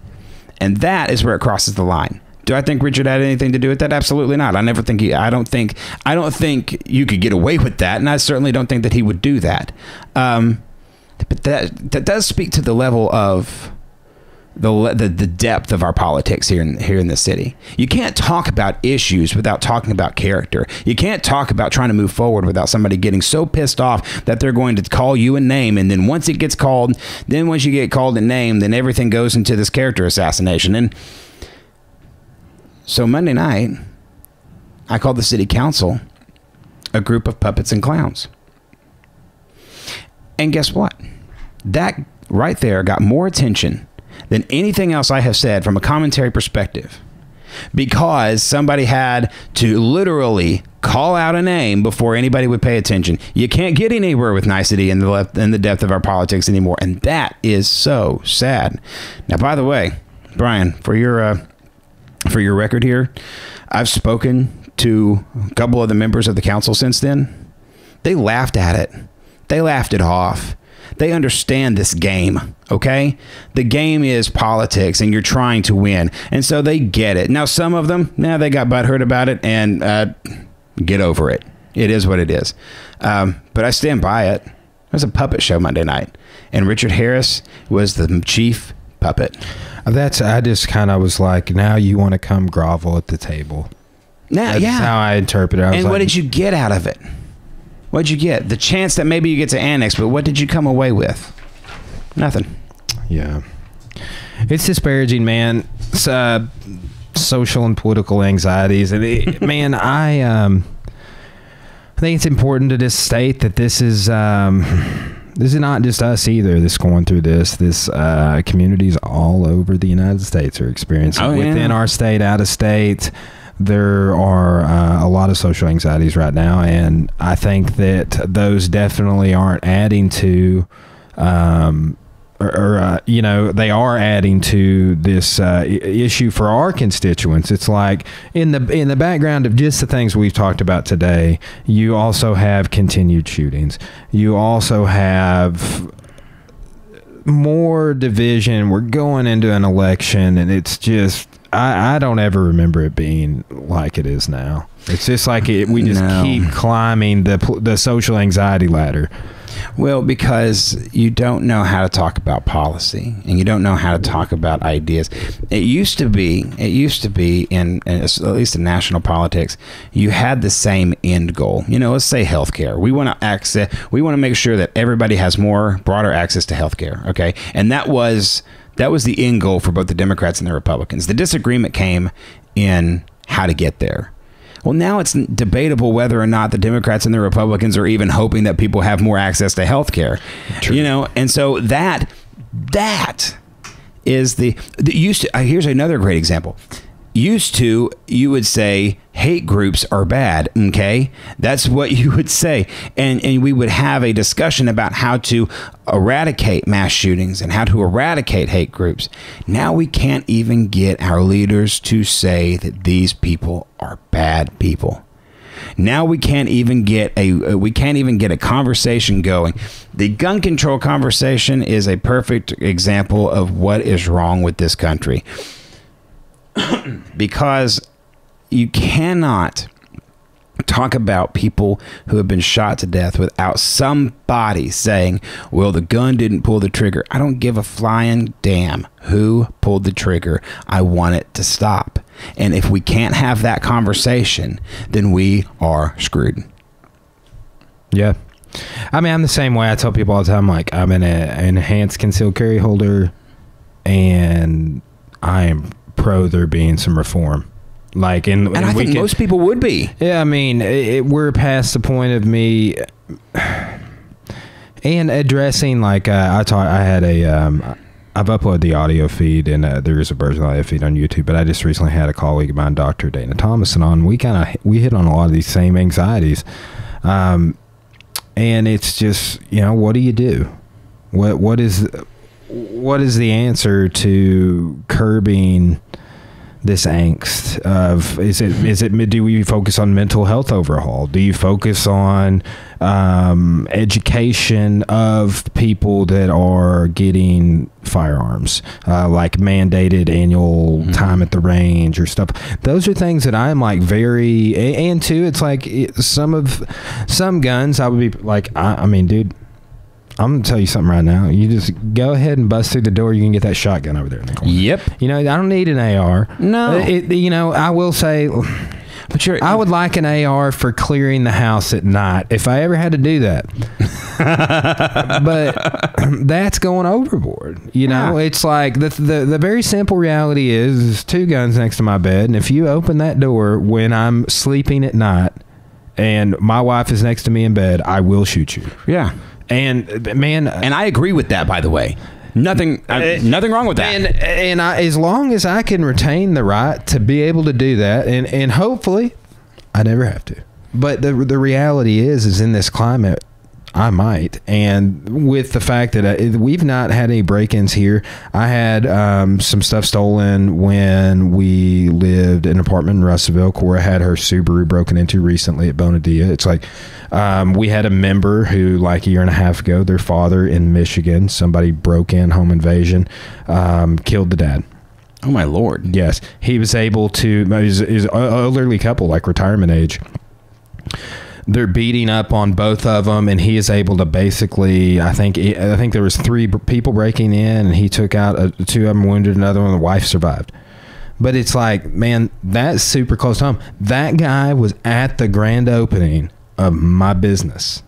S2: And that is where it crosses the line. Do I think Richard had anything to do with that? Absolutely not. I don't think you could get away with that, and I certainly don't think that he would do that. But that does speak to the level of the depth of our politics here in the city. You can't talk about issues without talking about character. You can't talk about trying to move forward without somebody getting so pissed off that they're going to call you a name, and then once you get called a name, then everything goes into this character assassination. And so Monday night, I called the city council a group of puppets and clowns. And guess what? That right there got more attention than anything else I have said from a commentary perspective, because somebody had to literally call out a name before anybody would pay attention. You can't get anywhere with nicety in the depth of our politics anymore, and that is so sad. Now, by the way, Brian, for your record here, I've spoken to a couple of the members of the council since then. They laughed at it. They laughed it off. They understand this game, okay? The game is politics, and you're trying to win. And so they get it. Now, some of them, they got butthurt about it, and get over it. It is what it is. But I stand by it. It was a puppet show Monday night, and Richard Harris was the chief puppet.
S1: I just kind of was like, now you want to come grovel at the table. That's how I interpret it.
S2: And what did you get out of it? What did you get? The chance that maybe you get to annex, but what did you come away with? Nothing.
S1: Yeah. It's disparaging, man. It's, social and political anxieties. And man, I think it's important to just state that this is not just us either that's going through this. Communities all over the United States are experiencing within our state, out of state. There are a lot of social anxieties right now, and I think that those definitely aren't adding to they are adding to this issue for our constituents. It's like in the background of just the things we've talked about today, you also have continued shootings. You also have more division. We're going into an election, and it's just I don't ever remember it being like it is now. It's just like we just keep climbing the social anxiety ladder.
S2: Well, because you don't know how to talk about policy, and you don't know how to talk about ideas. It used to be in at least in national politics, you had the same end goal. Let's say healthcare. We want to make sure that everybody has broader access to healthcare. Okay, and that was the end goal for both the Democrats and the Republicans. The disagreement came in how to get there. Well, now it's debatable whether or not the Democrats and the Republicans are even hoping that people have more access to health care. And so that is here's another great example. Used to, you would say hate groups are bad. Okay, that's what you would say, and we would have a discussion about how to eradicate mass shootings and how to eradicate hate groups. Now we can't even get our leaders to say that these people are bad people. Now we can't even get a conversation going. The gun control conversation is a perfect example of what is wrong with this country. Because you cannot talk about people who have been shot to death without somebody saying, well, the gun didn't pull the trigger. I don't give a flying damn who pulled the trigger. I want it to stop. And if we can't have that conversation, then we are screwed.
S1: Yeah. I mean, I'm the same way. I tell people all the time, like, I'm an enhanced concealed carry holder, and I am pro there being some reform. Like, and
S2: I think most people would be.
S1: Yeah, I mean, we're past the point of me and addressing, like, I've uploaded the audio feed, and there is a version of the audio feed on YouTube, but I just recently had a colleague of mine, Dr. Dana Thomason, on. We hit on a lot of these same anxieties. And it's just, what do you do? What is the answer to curbing this angst of, do we focus on mental health overhaul? Do you focus on education of people that are getting firearms, like mandated annual time at the range or stuff? Those are things that I'm like and two, it's like some guns I would be like, I mean, dude, I'm going to tell you something right now. You just go ahead and bust through the door. You can get that shotgun over there in the corner.
S2: Yep.
S1: I don't need an AR.
S2: No.
S1: I will say, but I would like an AR for clearing the house at night if I ever had to do that. But that's going overboard. It's like the very simple reality is there's two guns next to my bed. And if you open that door when I'm sleeping at night and my wife is next to me in bed, I will shoot you.
S2: Yeah.
S1: And man,
S2: and I agree with that, by the way. Nothing wrong with that.
S1: And as long as I can retain the right to be able to do that, and hopefully I never have to. But the reality is in this climate, I might. And with the fact that we've not had any break-ins here, I had some stuff stolen when we lived in an apartment in Russellville. Cora had her Subaru broken into recently at Bonadilla. It's like we had a member who, like a year and a half ago, their father in Michigan, somebody broke in, home invasion, killed the dad.
S2: Oh, my Lord.
S1: Yes. He was able to, he's an elderly couple, like retirement age. they're beating up on both of them, and he is able to basically, I think there was 3 people breaking in, and he took out 2 of them, wounded another one, the wife survived. But it's like, man, that's super close to home. That guy was at the grand opening of my business.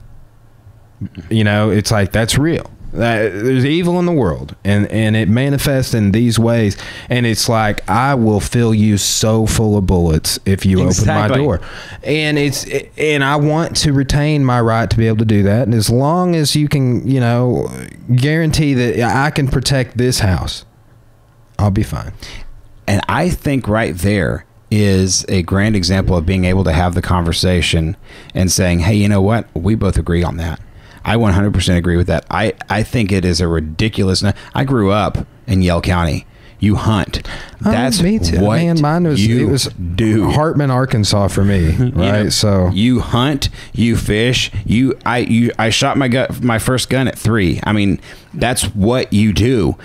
S1: You know, it's like, that's real. There's evil in the world, and it manifests in these ways, and it's like, I will fill you so full of bullets if you open my door, and I want to retain my right to be able to do that, and as long as you can, you know, guarantee that I can protect this house, I'll be fine.
S2: And I think right there is a grand example of being able to have the conversation and saying, hey, you know what, we both agree on that. I 100% agree with that. I think it is a ridiculous. I grew up in Yell County. You hunt. That's me too. What mine was, it was do.
S1: Hartman, Arkansas for me, right?
S2: You know,
S1: so
S2: you hunt, you fish. I shot my first gun at 3. I mean, that's what you do.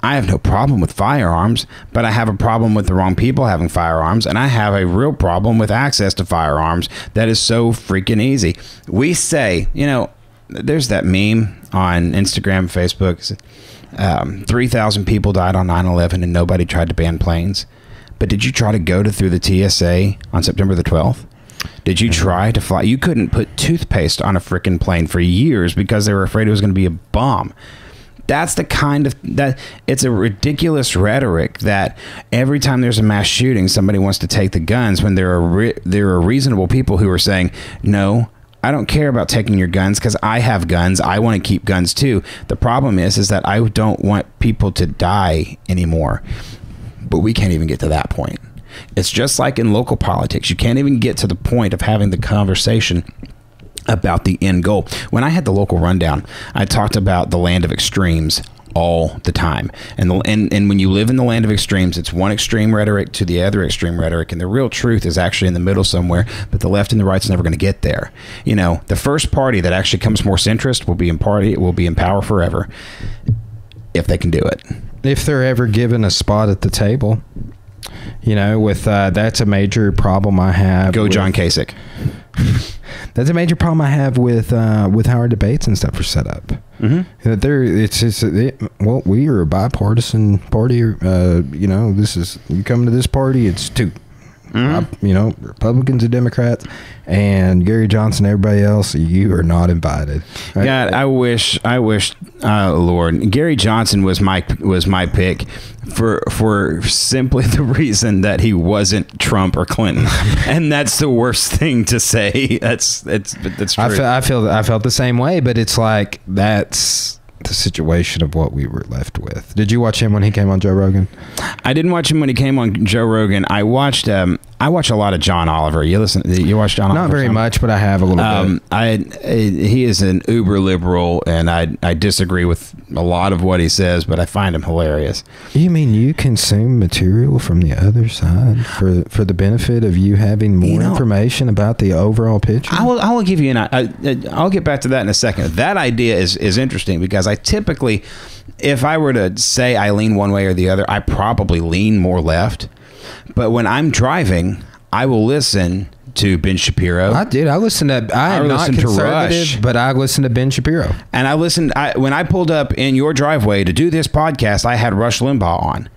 S2: I have no problem with firearms, but I have a problem with the wrong people having firearms, and I have a real problem with access to firearms that is so freaking easy. We say, you know, there's that meme on Instagram, Facebook, 3,000 people died on 9/11 and nobody tried to ban planes. But did you try to go through the TSA on September the 12th? Did you try to fly? You couldn't put toothpaste on a freaking plane for years because they were afraid it was going to be a bomb. That's the kind of that it's a ridiculous rhetoric that every time there's a mass shooting, somebody wants to take the guns when there are reasonable people who are saying, no, I don't care about taking your guns because I have guns. I want to keep guns too. The problem is that I don't want people to die anymore. But we can't even get to that point. It's just like in local politics. You can't even get to the point of having the conversation about the end goal. When I had the local rundown, I talked about the land of extremes all the time. And when you live in the land of extremes, it's one extreme rhetoric to the other extreme rhetoric, and the real truth is actually in the middle somewhere, but the left and the right's never going to get there. You know, the first party that actually comes more centrist will be in power forever if they can do it.
S1: If they're ever given a spot at the table. You know, with that's a major problem I have.
S2: Go John Kasich.
S1: That's a major problem I have with how our debates and stuff are set up. Mm-hmm. Well, we are a bipartisan party. You know, you come to this party, it's 2. Mm-hmm. You know, Republicans and Democrats, and Gary Johnson, everybody else, you are not invited.
S2: Right? God, I wish, Lord, Gary Johnson was my pick for simply the reason that he wasn't Trump or Clinton, and that's the worst thing to say. That's true.
S1: I felt the same way, but it's like that's the situation of what we were left with. Did you watch him when he came on Joe Rogan?
S2: I didn't watch him when he came on Joe Rogan. I watched a lot of John Oliver. You watch John Oliver?
S1: Not very much, but I have a little bit.
S2: He is an uber liberal, and I disagree with a lot of what he says, but I find him hilarious.
S1: You mean you consume material from the other side for the benefit of you having more information about the overall picture?
S2: I will give you I'll get back to that in a second. That idea is interesting because I typically, if I were to say I lean one way or the other, I probably lean more left. But when I'm driving, I will listen to Ben Shapiro.
S1: I listened to. I am not conservative, but I listened to Ben Shapiro.
S2: And when I pulled up in your driveway to do this podcast, I had Rush Limbaugh on,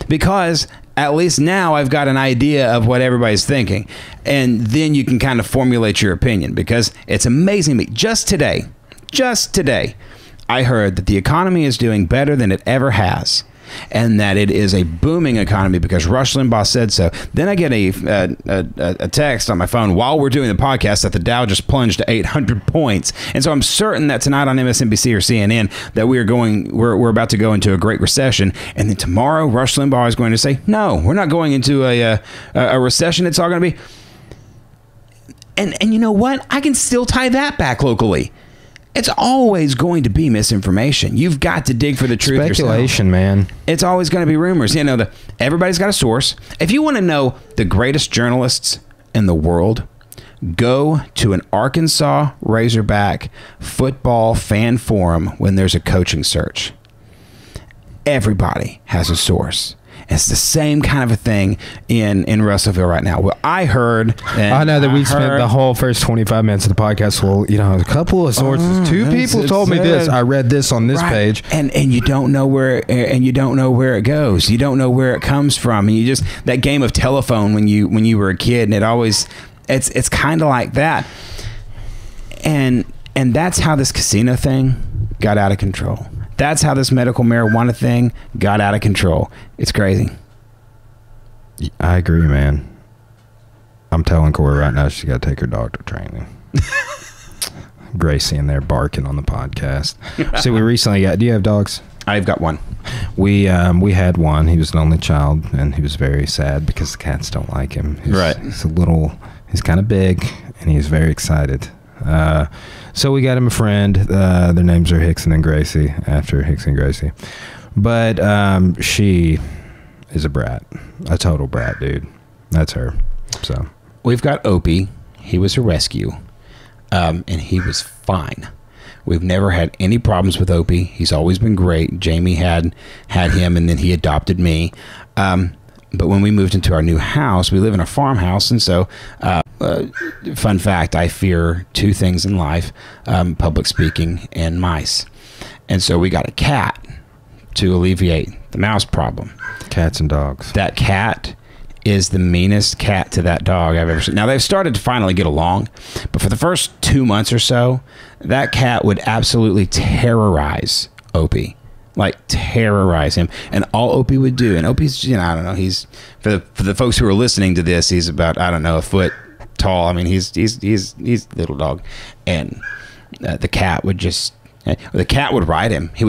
S2: because at least now I've got an idea of what everybody's thinking, and then you can kind of formulate your opinion. Because it's amazing to me. Just today, I heard that the economy is doing better than it ever has, and that it is a booming economy because Rush Limbaugh said so. Then I get a text on my phone while we're doing the podcast that the Dow just plunged to 800 points. And so I'm certain that tonight on MSNBC or CNN that we're about to go into a great recession. And then tomorrow Rush Limbaugh is going to say, no, we're not going into a recession. It's all going to be. And you know what? I can still tie that back locally. It's always going to be misinformation. You've got to dig for the truth yourself.
S1: Speculation, man.
S2: It's always going to be rumors. You know, everybody's got a source. If you want to know the greatest journalists in the world, go to an Arkansas Razorback football fan forum when there's a coaching search. Everybody has a source. It's the same kind of a thing in Russellville right now. Well, I heard.
S1: I know that we spent the whole first 25 minutes of the podcast. Well, you know, a couple of sources. Two people told me this. I read this on this page,
S2: and you don't know where it goes. You don't know where it comes from, and you just that game of telephone when you were a kid, and it's kind of like that, and that's how this casino thing got out of control. That's how this medical marijuana thing got out of control. It's crazy.
S1: I agree, man. I'm telling Corey right now she's got to take her dog to training. Gracie in there barking on the podcast. So we recently got. Do you have dogs?
S2: I've got one.
S1: We had one. He was an only child, and he was very sad because the cats don't like him. He's kind of big, and he's very excited. So we got him a friend. Their names are Hickson and Gracie, after Hickson and Gracie. But she is a brat, a total brat, dude. That's her. So
S2: we've got Opie. He was a rescue, and he was fine. We've never had any problems with Opie. He's always been great. Jamie had him, and then he adopted me. But when we moved into our new house, we live in a farmhouse, and so, fun fact, I fear two things in life, public speaking and mice. And so we got a cat to alleviate the mouse problem.
S1: Cats and dogs.
S2: That cat is the meanest cat to that dog I've ever seen. Now, they've started to finally get along, but for the first 2 months or so, that cat would absolutely terrorize Opie. Like, terrorize him. And all Opie would do, and Opie's, you know, I don't know, he's, for the folks who are listening to this, he's about, I don't know, a foot tall. I mean, he's a little dog. And the cat would just, the cat would ride him. He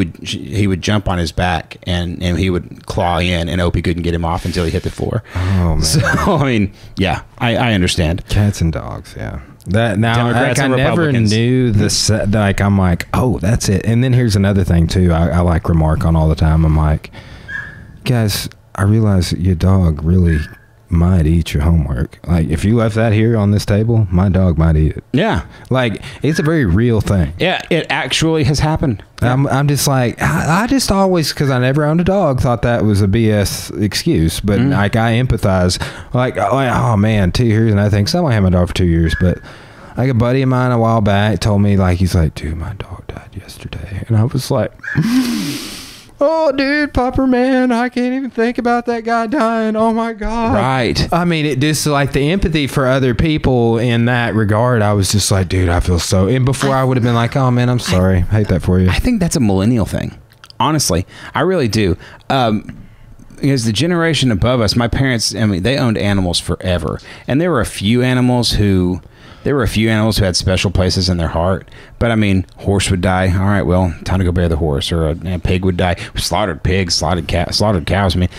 S2: would jump on his back, and he would claw in, and Opie couldn't get him off until he hit the floor.
S1: Oh, man.
S2: So, I mean, yeah, I understand.
S1: Cats and dogs, yeah. That now,
S2: Democrats
S1: like,
S2: and
S1: I never
S2: Republicans.
S1: knew the like. I'm like, oh, that's it. And then here's another thing too. I like remark on all the time. I'm like, guys, I realize your dog really might eat your homework. Like, if you left that here on this table, my dog might eat it.
S2: Yeah,
S1: like, it's a very real thing.
S2: Yeah, it actually has happened. Yeah.
S1: I'm just like, I just always, because I never owned a dog, thought that was a BS excuse. But like, I empathize. Like, oh man, 2 years, and I think someone had my dog for 2 years. But like, a buddy of mine a while back told me, like, he's like, dude, my dog died yesterday, and I was like, oh, dude, Pupper, man, I can't even think about that guy dying. Oh, my God.
S2: Right.
S1: I mean, it just, like, the empathy for other people in that regard, I was just like, dude, I feel so... And before I would have been like, oh, man, I'm sorry. I hate that for you.
S2: I think that's a millennial thing. Honestly, I really do. Because the generation above us, my parents, I mean, they owned animals forever. And there were a few animals who had special places in their heart. But I mean, horse would die. All right, well, time to go bury the horse. Or a pig would die. Slaughtered pigs, slaughtered cows. I mean,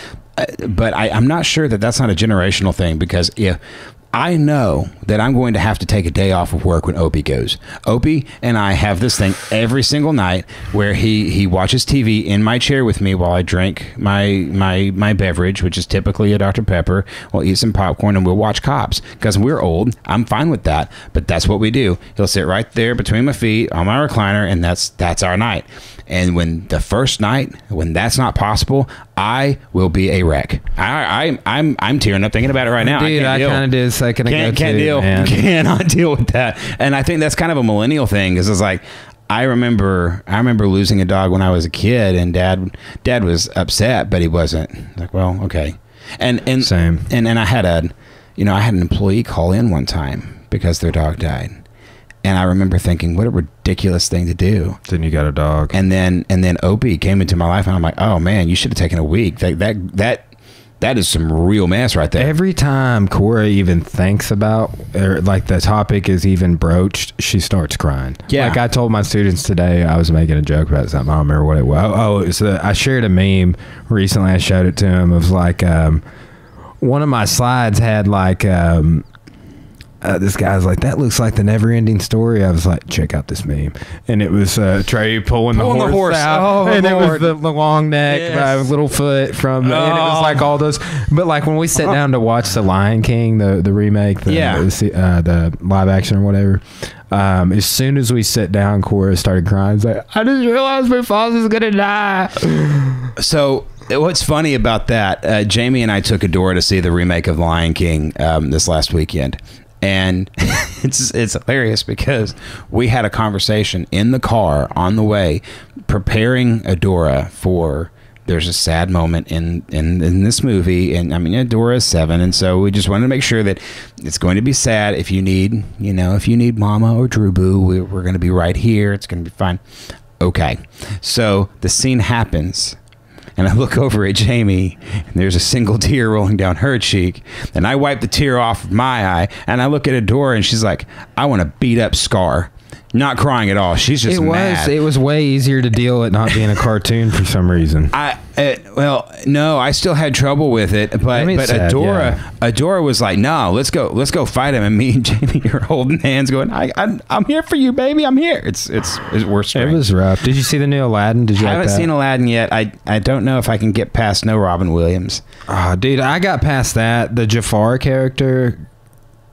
S2: but I'm not sure that that's not a generational thing, because if I know that I'm going to have to take a day off of work when Opie goes. Opie and I have this thing every single night where he watches TV in my chair with me while I drink my beverage, which is typically a Dr. Pepper. We'll eat some popcorn and we'll watch Cops, because we're old. I'm fine with that, but that's what we do. He'll sit right there between my feet on my recliner, and that's our night. And when the first night, when that's not possible, I will be a wreck. I'm tearing up thinking about it right now.
S1: Dude, I kind of did a second ago.
S2: Can't deal.
S1: Man.
S2: Cannot deal with that. And I think that's kind of a millennial thing, because it's like, I remember losing a dog when I was a kid, and dad was upset, but he wasn't like, well, okay. And
S1: same.
S2: And I had an employee call in one time because their dog died. And I remember thinking, what a ridiculous thing to do.
S1: Then you got a dog.
S2: And then Opie came into my life, and I'm like, oh man, you should have taken a week. That is some real mess right there.
S1: Every time Cora even thinks about, or like the topic is even broached, she starts crying.
S2: Yeah.
S1: Like, I told my students today, I was making a joke about something. I don't remember what it was. It was I shared a meme recently. I showed it to him. It was like, one of my slides had like, this guy's like, that looks like the never-ending story. I was like, check out this meme, and it was Trey pulling the horse out,
S2: oh,
S1: and
S2: Lord.
S1: it was the long neck,
S2: Yes.
S1: little foot from, and it was like all those. But like, when we sit down to watch the Lion King, the remake, the live action or whatever, as soon as we sit down, Cora started crying. It's like, I just realized my father's gonna die.
S2: So What's funny about that, Jamie and I took Adora to see the remake of Lion King this last weekend. And it's hilarious because we had a conversation in the car on the way preparing Adora for... There's a sad moment in this movie, and I mean Adora is 7, and so we just wanted to make sure that it's going to be sad. If you need Mama or Drew Boo, we're going to be right here. It's going to be fine. Okay, so the scene happens, and I look over at Jamie, and there's a single tear rolling down her cheek, and I wipe the tear off my eye, and I look at Adora, and she's like, "I want to beat up Scar." Not crying at all. She's just mad.
S1: It was way easier to deal with not being a cartoon for some reason.
S2: Well, no, I still had trouble with it, but Adora was like, "No, let's go fight him." And me and Jamie are holding hands, going, "I'm here for you, baby. I'm here." It's worse.
S1: It was rough. Did you see the new Aladdin?
S2: I haven't seen Aladdin yet. I don't know if I can get past no Robin Williams.
S1: Oh, dude, I got past that. The Jafar character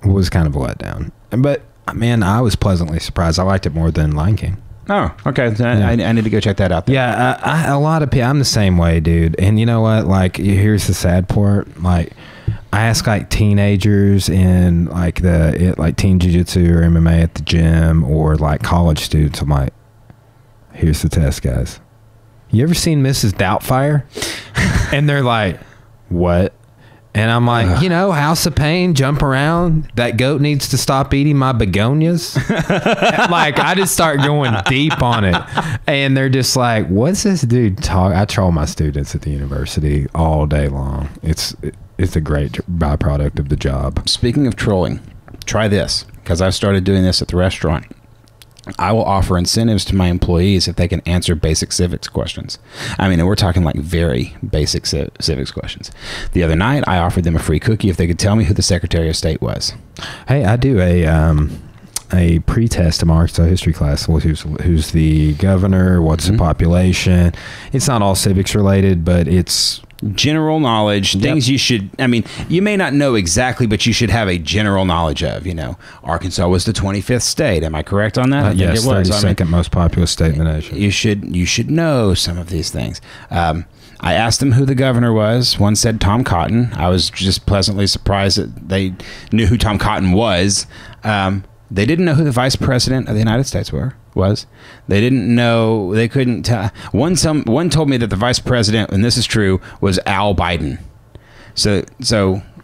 S1: was kind of a letdown, but. Man, I was pleasantly surprised. I liked it more than Lion King.
S2: Oh, okay. I need to go check that out then.
S1: Yeah, a lot of people. I'm the same way, dude. And you know what? Like, here's the sad part. Like, I ask like teenagers in like teen jiu-jitsu or MMA at the gym, or like college students. I'm like, here's the test, guys. You ever seen Mrs. Doubtfire? And they're like, what? And I'm like, House of Pain, jump around. That goat needs to stop eating my begonias. Like, I just start going deep on it. And they're just like, what's this dude talk? I troll my students at the university all day long. It's a great byproduct of the job.
S2: Speaking of trolling, try this, because I've started doing this at the restaurant. I will offer incentives to my employees if they can answer basic civics questions. I mean, and we're talking like very basic civics questions. The other night, I offered them a free cookie if they could tell me who the Secretary of State was.
S1: Hey, I do a pre-test in my Arkansas history class. Who's the governor? What's the population? It's not all civics related, but it's...
S2: general knowledge, things you should, I mean, you may not know exactly, but you should have a general knowledge of, Arkansas was the 25th state. Am I correct on that?
S1: Yes, 32nd most populous state in the nation.
S2: You should know some of these things. I asked them who the governor was. One said Tom Cotton. I was just pleasantly surprised that they knew who Tom Cotton was. They didn't know who the vice president of the United States was. They didn't know. They couldn't tell. One told me that the vice president, and this is true, was Al Biden. So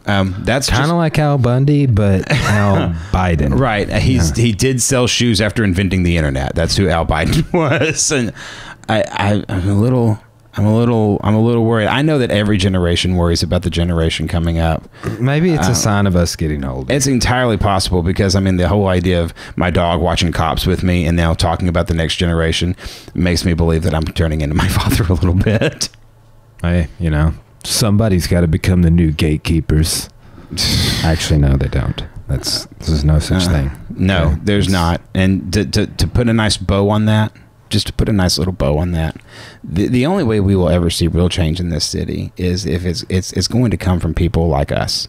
S2: that's
S1: kind of like Al Bundy, but Al Biden.
S2: Right. He did sell shoes after inventing the internet. That's who Al Biden was. And I'm a little worried. I know that every generation worries about the generation coming up.
S1: Maybe it's a sign of us getting old.
S2: It's entirely possible, because I mean, the whole idea of my dog watching Cops with me and now talking about the next generation makes me believe that I'm turning into my father a little bit.
S1: Hey, somebody's got to become the new gatekeepers. Actually, no, they don't. There's no such thing.
S2: No, okay. There's not. And to put a nice bow on that. Just to put a nice little bow on that, the only way we will ever see real change in this city is if it's going to come from people like us.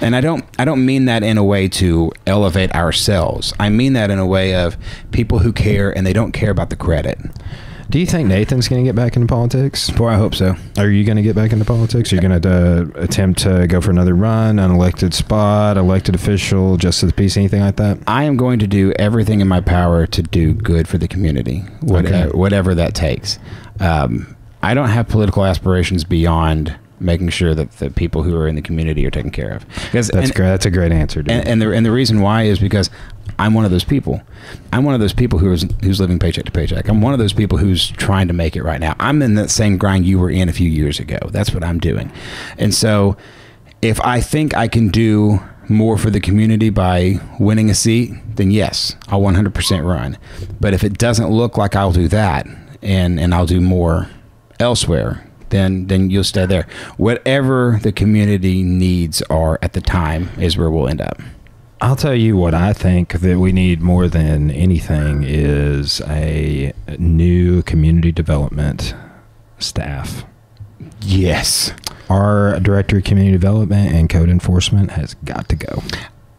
S2: And I don't mean that in a way to elevate ourselves. I mean that in a way of people who care, and they don't care about the credit.
S1: Do you think Nathan's going to get back into politics?
S2: Boy, I hope so.
S1: Are you going to get back into politics? Are you going to attempt to go for another run, an elected spot, elected official, justice of the peace, anything like that?
S2: I am going to do everything in my power to do good for the community, whatever that takes. I don't have political aspirations beyond making sure that the people who are in the community are taken care of.
S1: That's great. That's a great answer, dude.
S2: And the reason why is because I'm one of those people. I'm one of those people who's living paycheck to paycheck. I'm one of those people who's trying to make it right now. I'm in that same grind you were in a few years ago. That's what I'm doing. And so if I think I can do more for the community by winning a seat, then yes, I'll 100% run. But if it doesn't look like I'll do that, and I'll do more elsewhere, then you'll stay there. Whatever the community needs are at the time is where we'll end up.
S1: I'll tell you what I think that we need more than anything is a new community development staff.
S2: Yes.
S1: Our director of community development and code enforcement has got to go.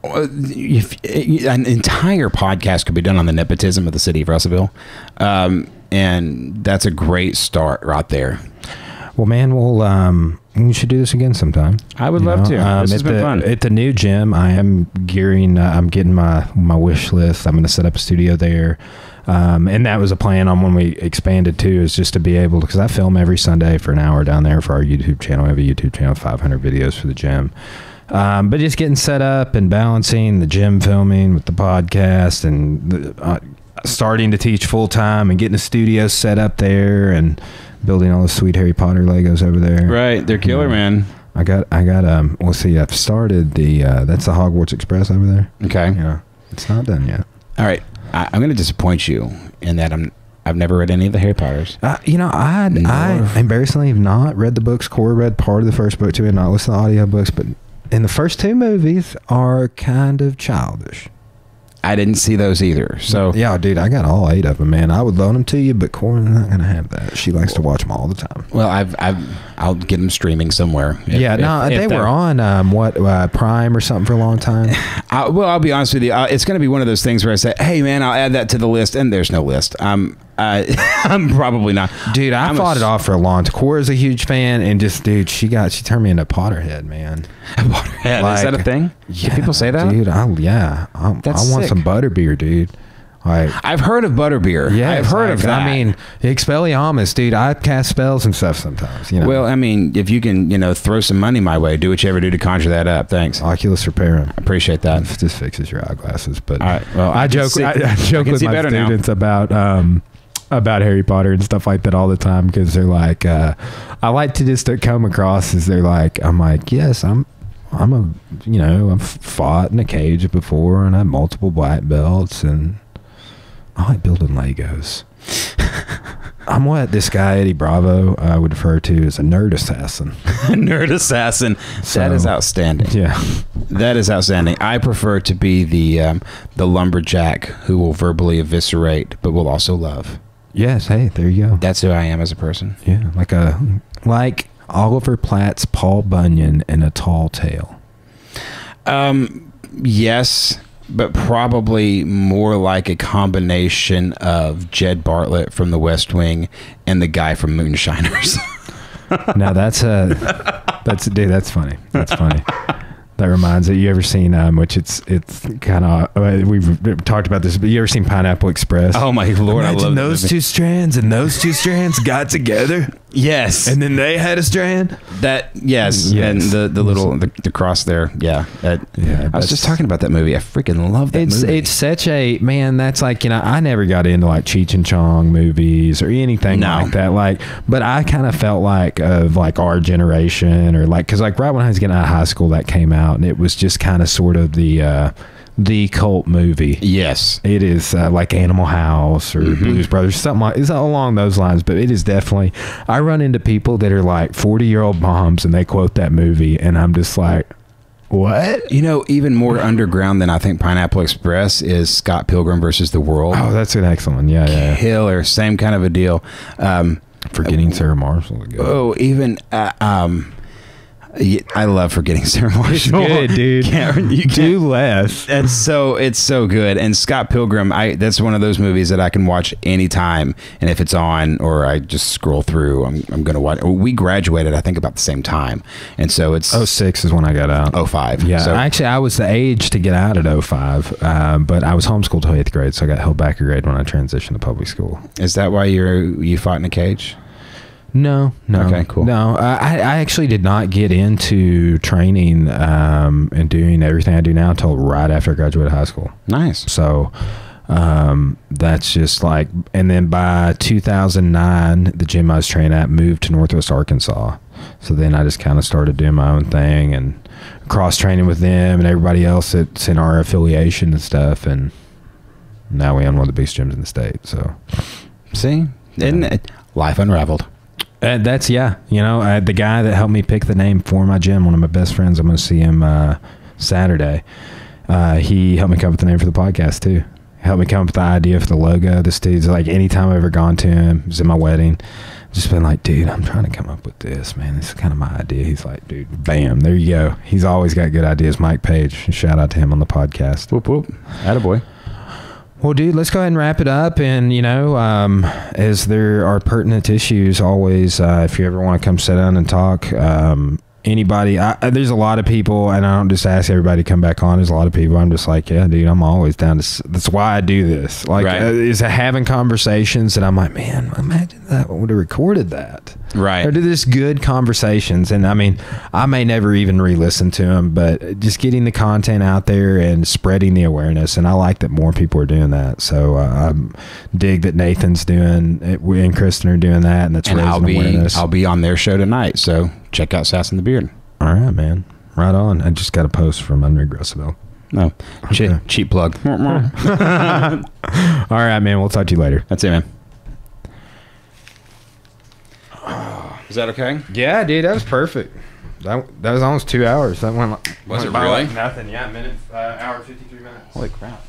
S2: An entire podcast could be done on the nepotism of the city of Russellville. And that's a great start right there.
S1: Well, man, we should do this again sometime.
S2: I would love to. This has been fun.
S1: At the new gym, I am gearing. I'm getting my wish list. I'm going to set up a studio there. And that was a plan on when we expanded too, is just to be able to, because I film every Sunday for an hour down there for our YouTube channel. I have a YouTube channel with 500 videos for the gym. But just getting set up and balancing the gym filming with the podcast and starting to teach full time and getting a studio set up there and building all the sweet Harry Potter Legos over there.
S2: Right. They're killer, man.
S1: I got, we'll see. I've started that's the Hogwarts Express over there.
S2: Okay.
S1: Yeah. It's not done yet.
S2: All right. I'm going to disappoint you in that I've never read any of the Harry Potters.
S1: I embarrassingly have not read the books. Corey read part of the first book too and not listened to audiobooks, but in the first 2 movies are kind of childish.
S2: I didn't see those either. So
S1: yeah, dude, I got all 8 of them, man. I would loan them to you, but Corin's not gonna have that. She likes to watch them all the time.
S2: Well, I'll get them streaming somewhere.
S1: They were on Prime or something for a long time.
S2: I'll be honest with you. It's going to be one of those things where I say, "Hey, man, I'll add that to the list," and there's no list. I'm probably not,
S1: dude. I fought it off for a long time. Cora's a huge fan, and just dude, she turned me into Potterhead, man.
S2: Potterhead, is that a thing?
S1: Yeah,
S2: do people say that,
S1: dude? I want some butterbeer, dude. Like,
S2: I've heard of butterbeer.
S1: Yeah,
S2: I've heard of that.
S1: I mean, Expelliarmus, dude. I cast spells and stuff sometimes.
S2: Well, I mean, if you can, throw some money my way, do what you ever do to conjure that up. Thanks.
S1: Oculus Repairum.
S2: I appreciate that.
S1: It just fixes your eyeglasses. But
S2: all right, well,
S1: I joke with my students about Harry Potter and stuff like that all the time, because they're like, I like to just come across as I'm like, yes, I've fought in a cage before and I have multiple black belts and I like building Legos. I'm what this guy Eddie Bravo would refer to as a nerd assassin.
S2: Nerd assassin. That is outstanding.
S1: Yeah,
S2: that is outstanding. I prefer to be the lumberjack who will verbally eviscerate but will also love.
S1: Yes. Hey, there you go.
S2: That's who I am as a person.
S1: Yeah, like Oliver Platt's Paul Bunyan in A Tall Tale.
S2: Yes, but probably more like a combination of Jed Bartlett from The West Wing and the guy from Moonshiners.
S1: Now that's funny. That's funny. That reminds me, you ever seen, which it's kind of, we've talked about this, but you ever seen Pineapple Express?
S2: Oh my Lord,
S1: Imagine
S2: I love
S1: those 2 strands and those 2 strands got together.
S2: Yes.
S1: And then they had a strand.
S2: Yes. And the little, the cross there. Yeah. I was just talking about that movie. I freaking love that movie. It's
S1: such a, man, that's like, I never got into like Cheech and Chong movies or anything like that. But I kind of felt like of like our generation or like, cause like right when I was getting out of high school that came out and it was just kind of sort of the cult movie.
S2: Yes.
S1: It is like Animal House or Blues Brothers, something like, it's along those lines, but it is definitely, I run into people that are like 40-year-old moms and they quote that movie and I'm just like, what?
S2: Even more underground than I think Pineapple Express is Scott Pilgrim versus the World.
S1: Oh, that's an excellent one. Yeah.
S2: Killer. Same kind of a deal.
S1: Forgetting Sarah Marshall.
S2: Oh, even... I love Forgetting Sarah Marshall.
S1: It's good, dude. You do less.
S2: It's so good. And Scott Pilgrim, that's one of those movies that I can watch anytime. And if it's on or I just scroll through, I'm going to watch. We graduated, I think, about the same time. And so it's...
S1: 06 is when I got out.
S2: 05.
S1: Yeah. So, actually, I was the age to get out at 05. But I was homeschooled till 8th grade, so I got held back a grade when I transitioned to public school.
S2: Is that why you fought in a cage?
S1: No.
S2: Okay, cool.
S1: No, I actually did not get into training and doing everything I do now until right after I graduated high school.
S2: Nice.
S1: So that's just like, and then by 2009, the gym I was training at moved to Northwest Arkansas. So then I just kind of started doing my own thing and cross training with them and everybody else that's in our affiliation and stuff. And now we own one of the biggest gyms in the state. So
S2: see, isn't it life unraveled?
S1: That's the guy that helped me pick the name for my gym, one of my best friends, I'm going to see him Saturday. He helped me come up with the name for the podcast too. Helped me come up with the idea for the logo. This dude's like, anytime I've ever gone to him, it was in my wedding, just been like, dude, I'm trying to come up with this, man. This is kind of my idea. He's like, dude, bam, there you go. He's always got good ideas. Mike Page, shout out to him on the podcast.
S2: Whoop whoop, attaboy.
S1: Well, dude, let's go ahead and wrap it up. And, as there are pertinent issues, always, if you ever want to come sit down and talk, anybody, there's a lot of people, and I don't just ask everybody to come back on. There's a lot of people I'm just like, yeah, dude, I'm always down to, that's why I do this. Like, is having conversations that I'm like, man, imagine that would have recorded that.
S2: Right.
S1: Or do this good conversations. And I mean, I may never even re-listen to them, but just getting the content out there and spreading the awareness. And I like that more people are doing that. So I dig that Nathan's doing it, we and Kristen are doing that, and that's raising awareness.
S2: I'll be on their show tonight, so check out Sass and the Beard.
S1: All right, man. Right on. I just got a post from Unregressable.
S2: No. Okay. Cheap plug.
S1: All right, man. We'll talk to you later.
S2: That's it, man. Is that okay?
S1: Yeah, dude. That was perfect. That was almost 2 hours. That went
S2: was it really?
S1: Like nothing. Yeah, hour 53 minutes.
S2: Holy crap.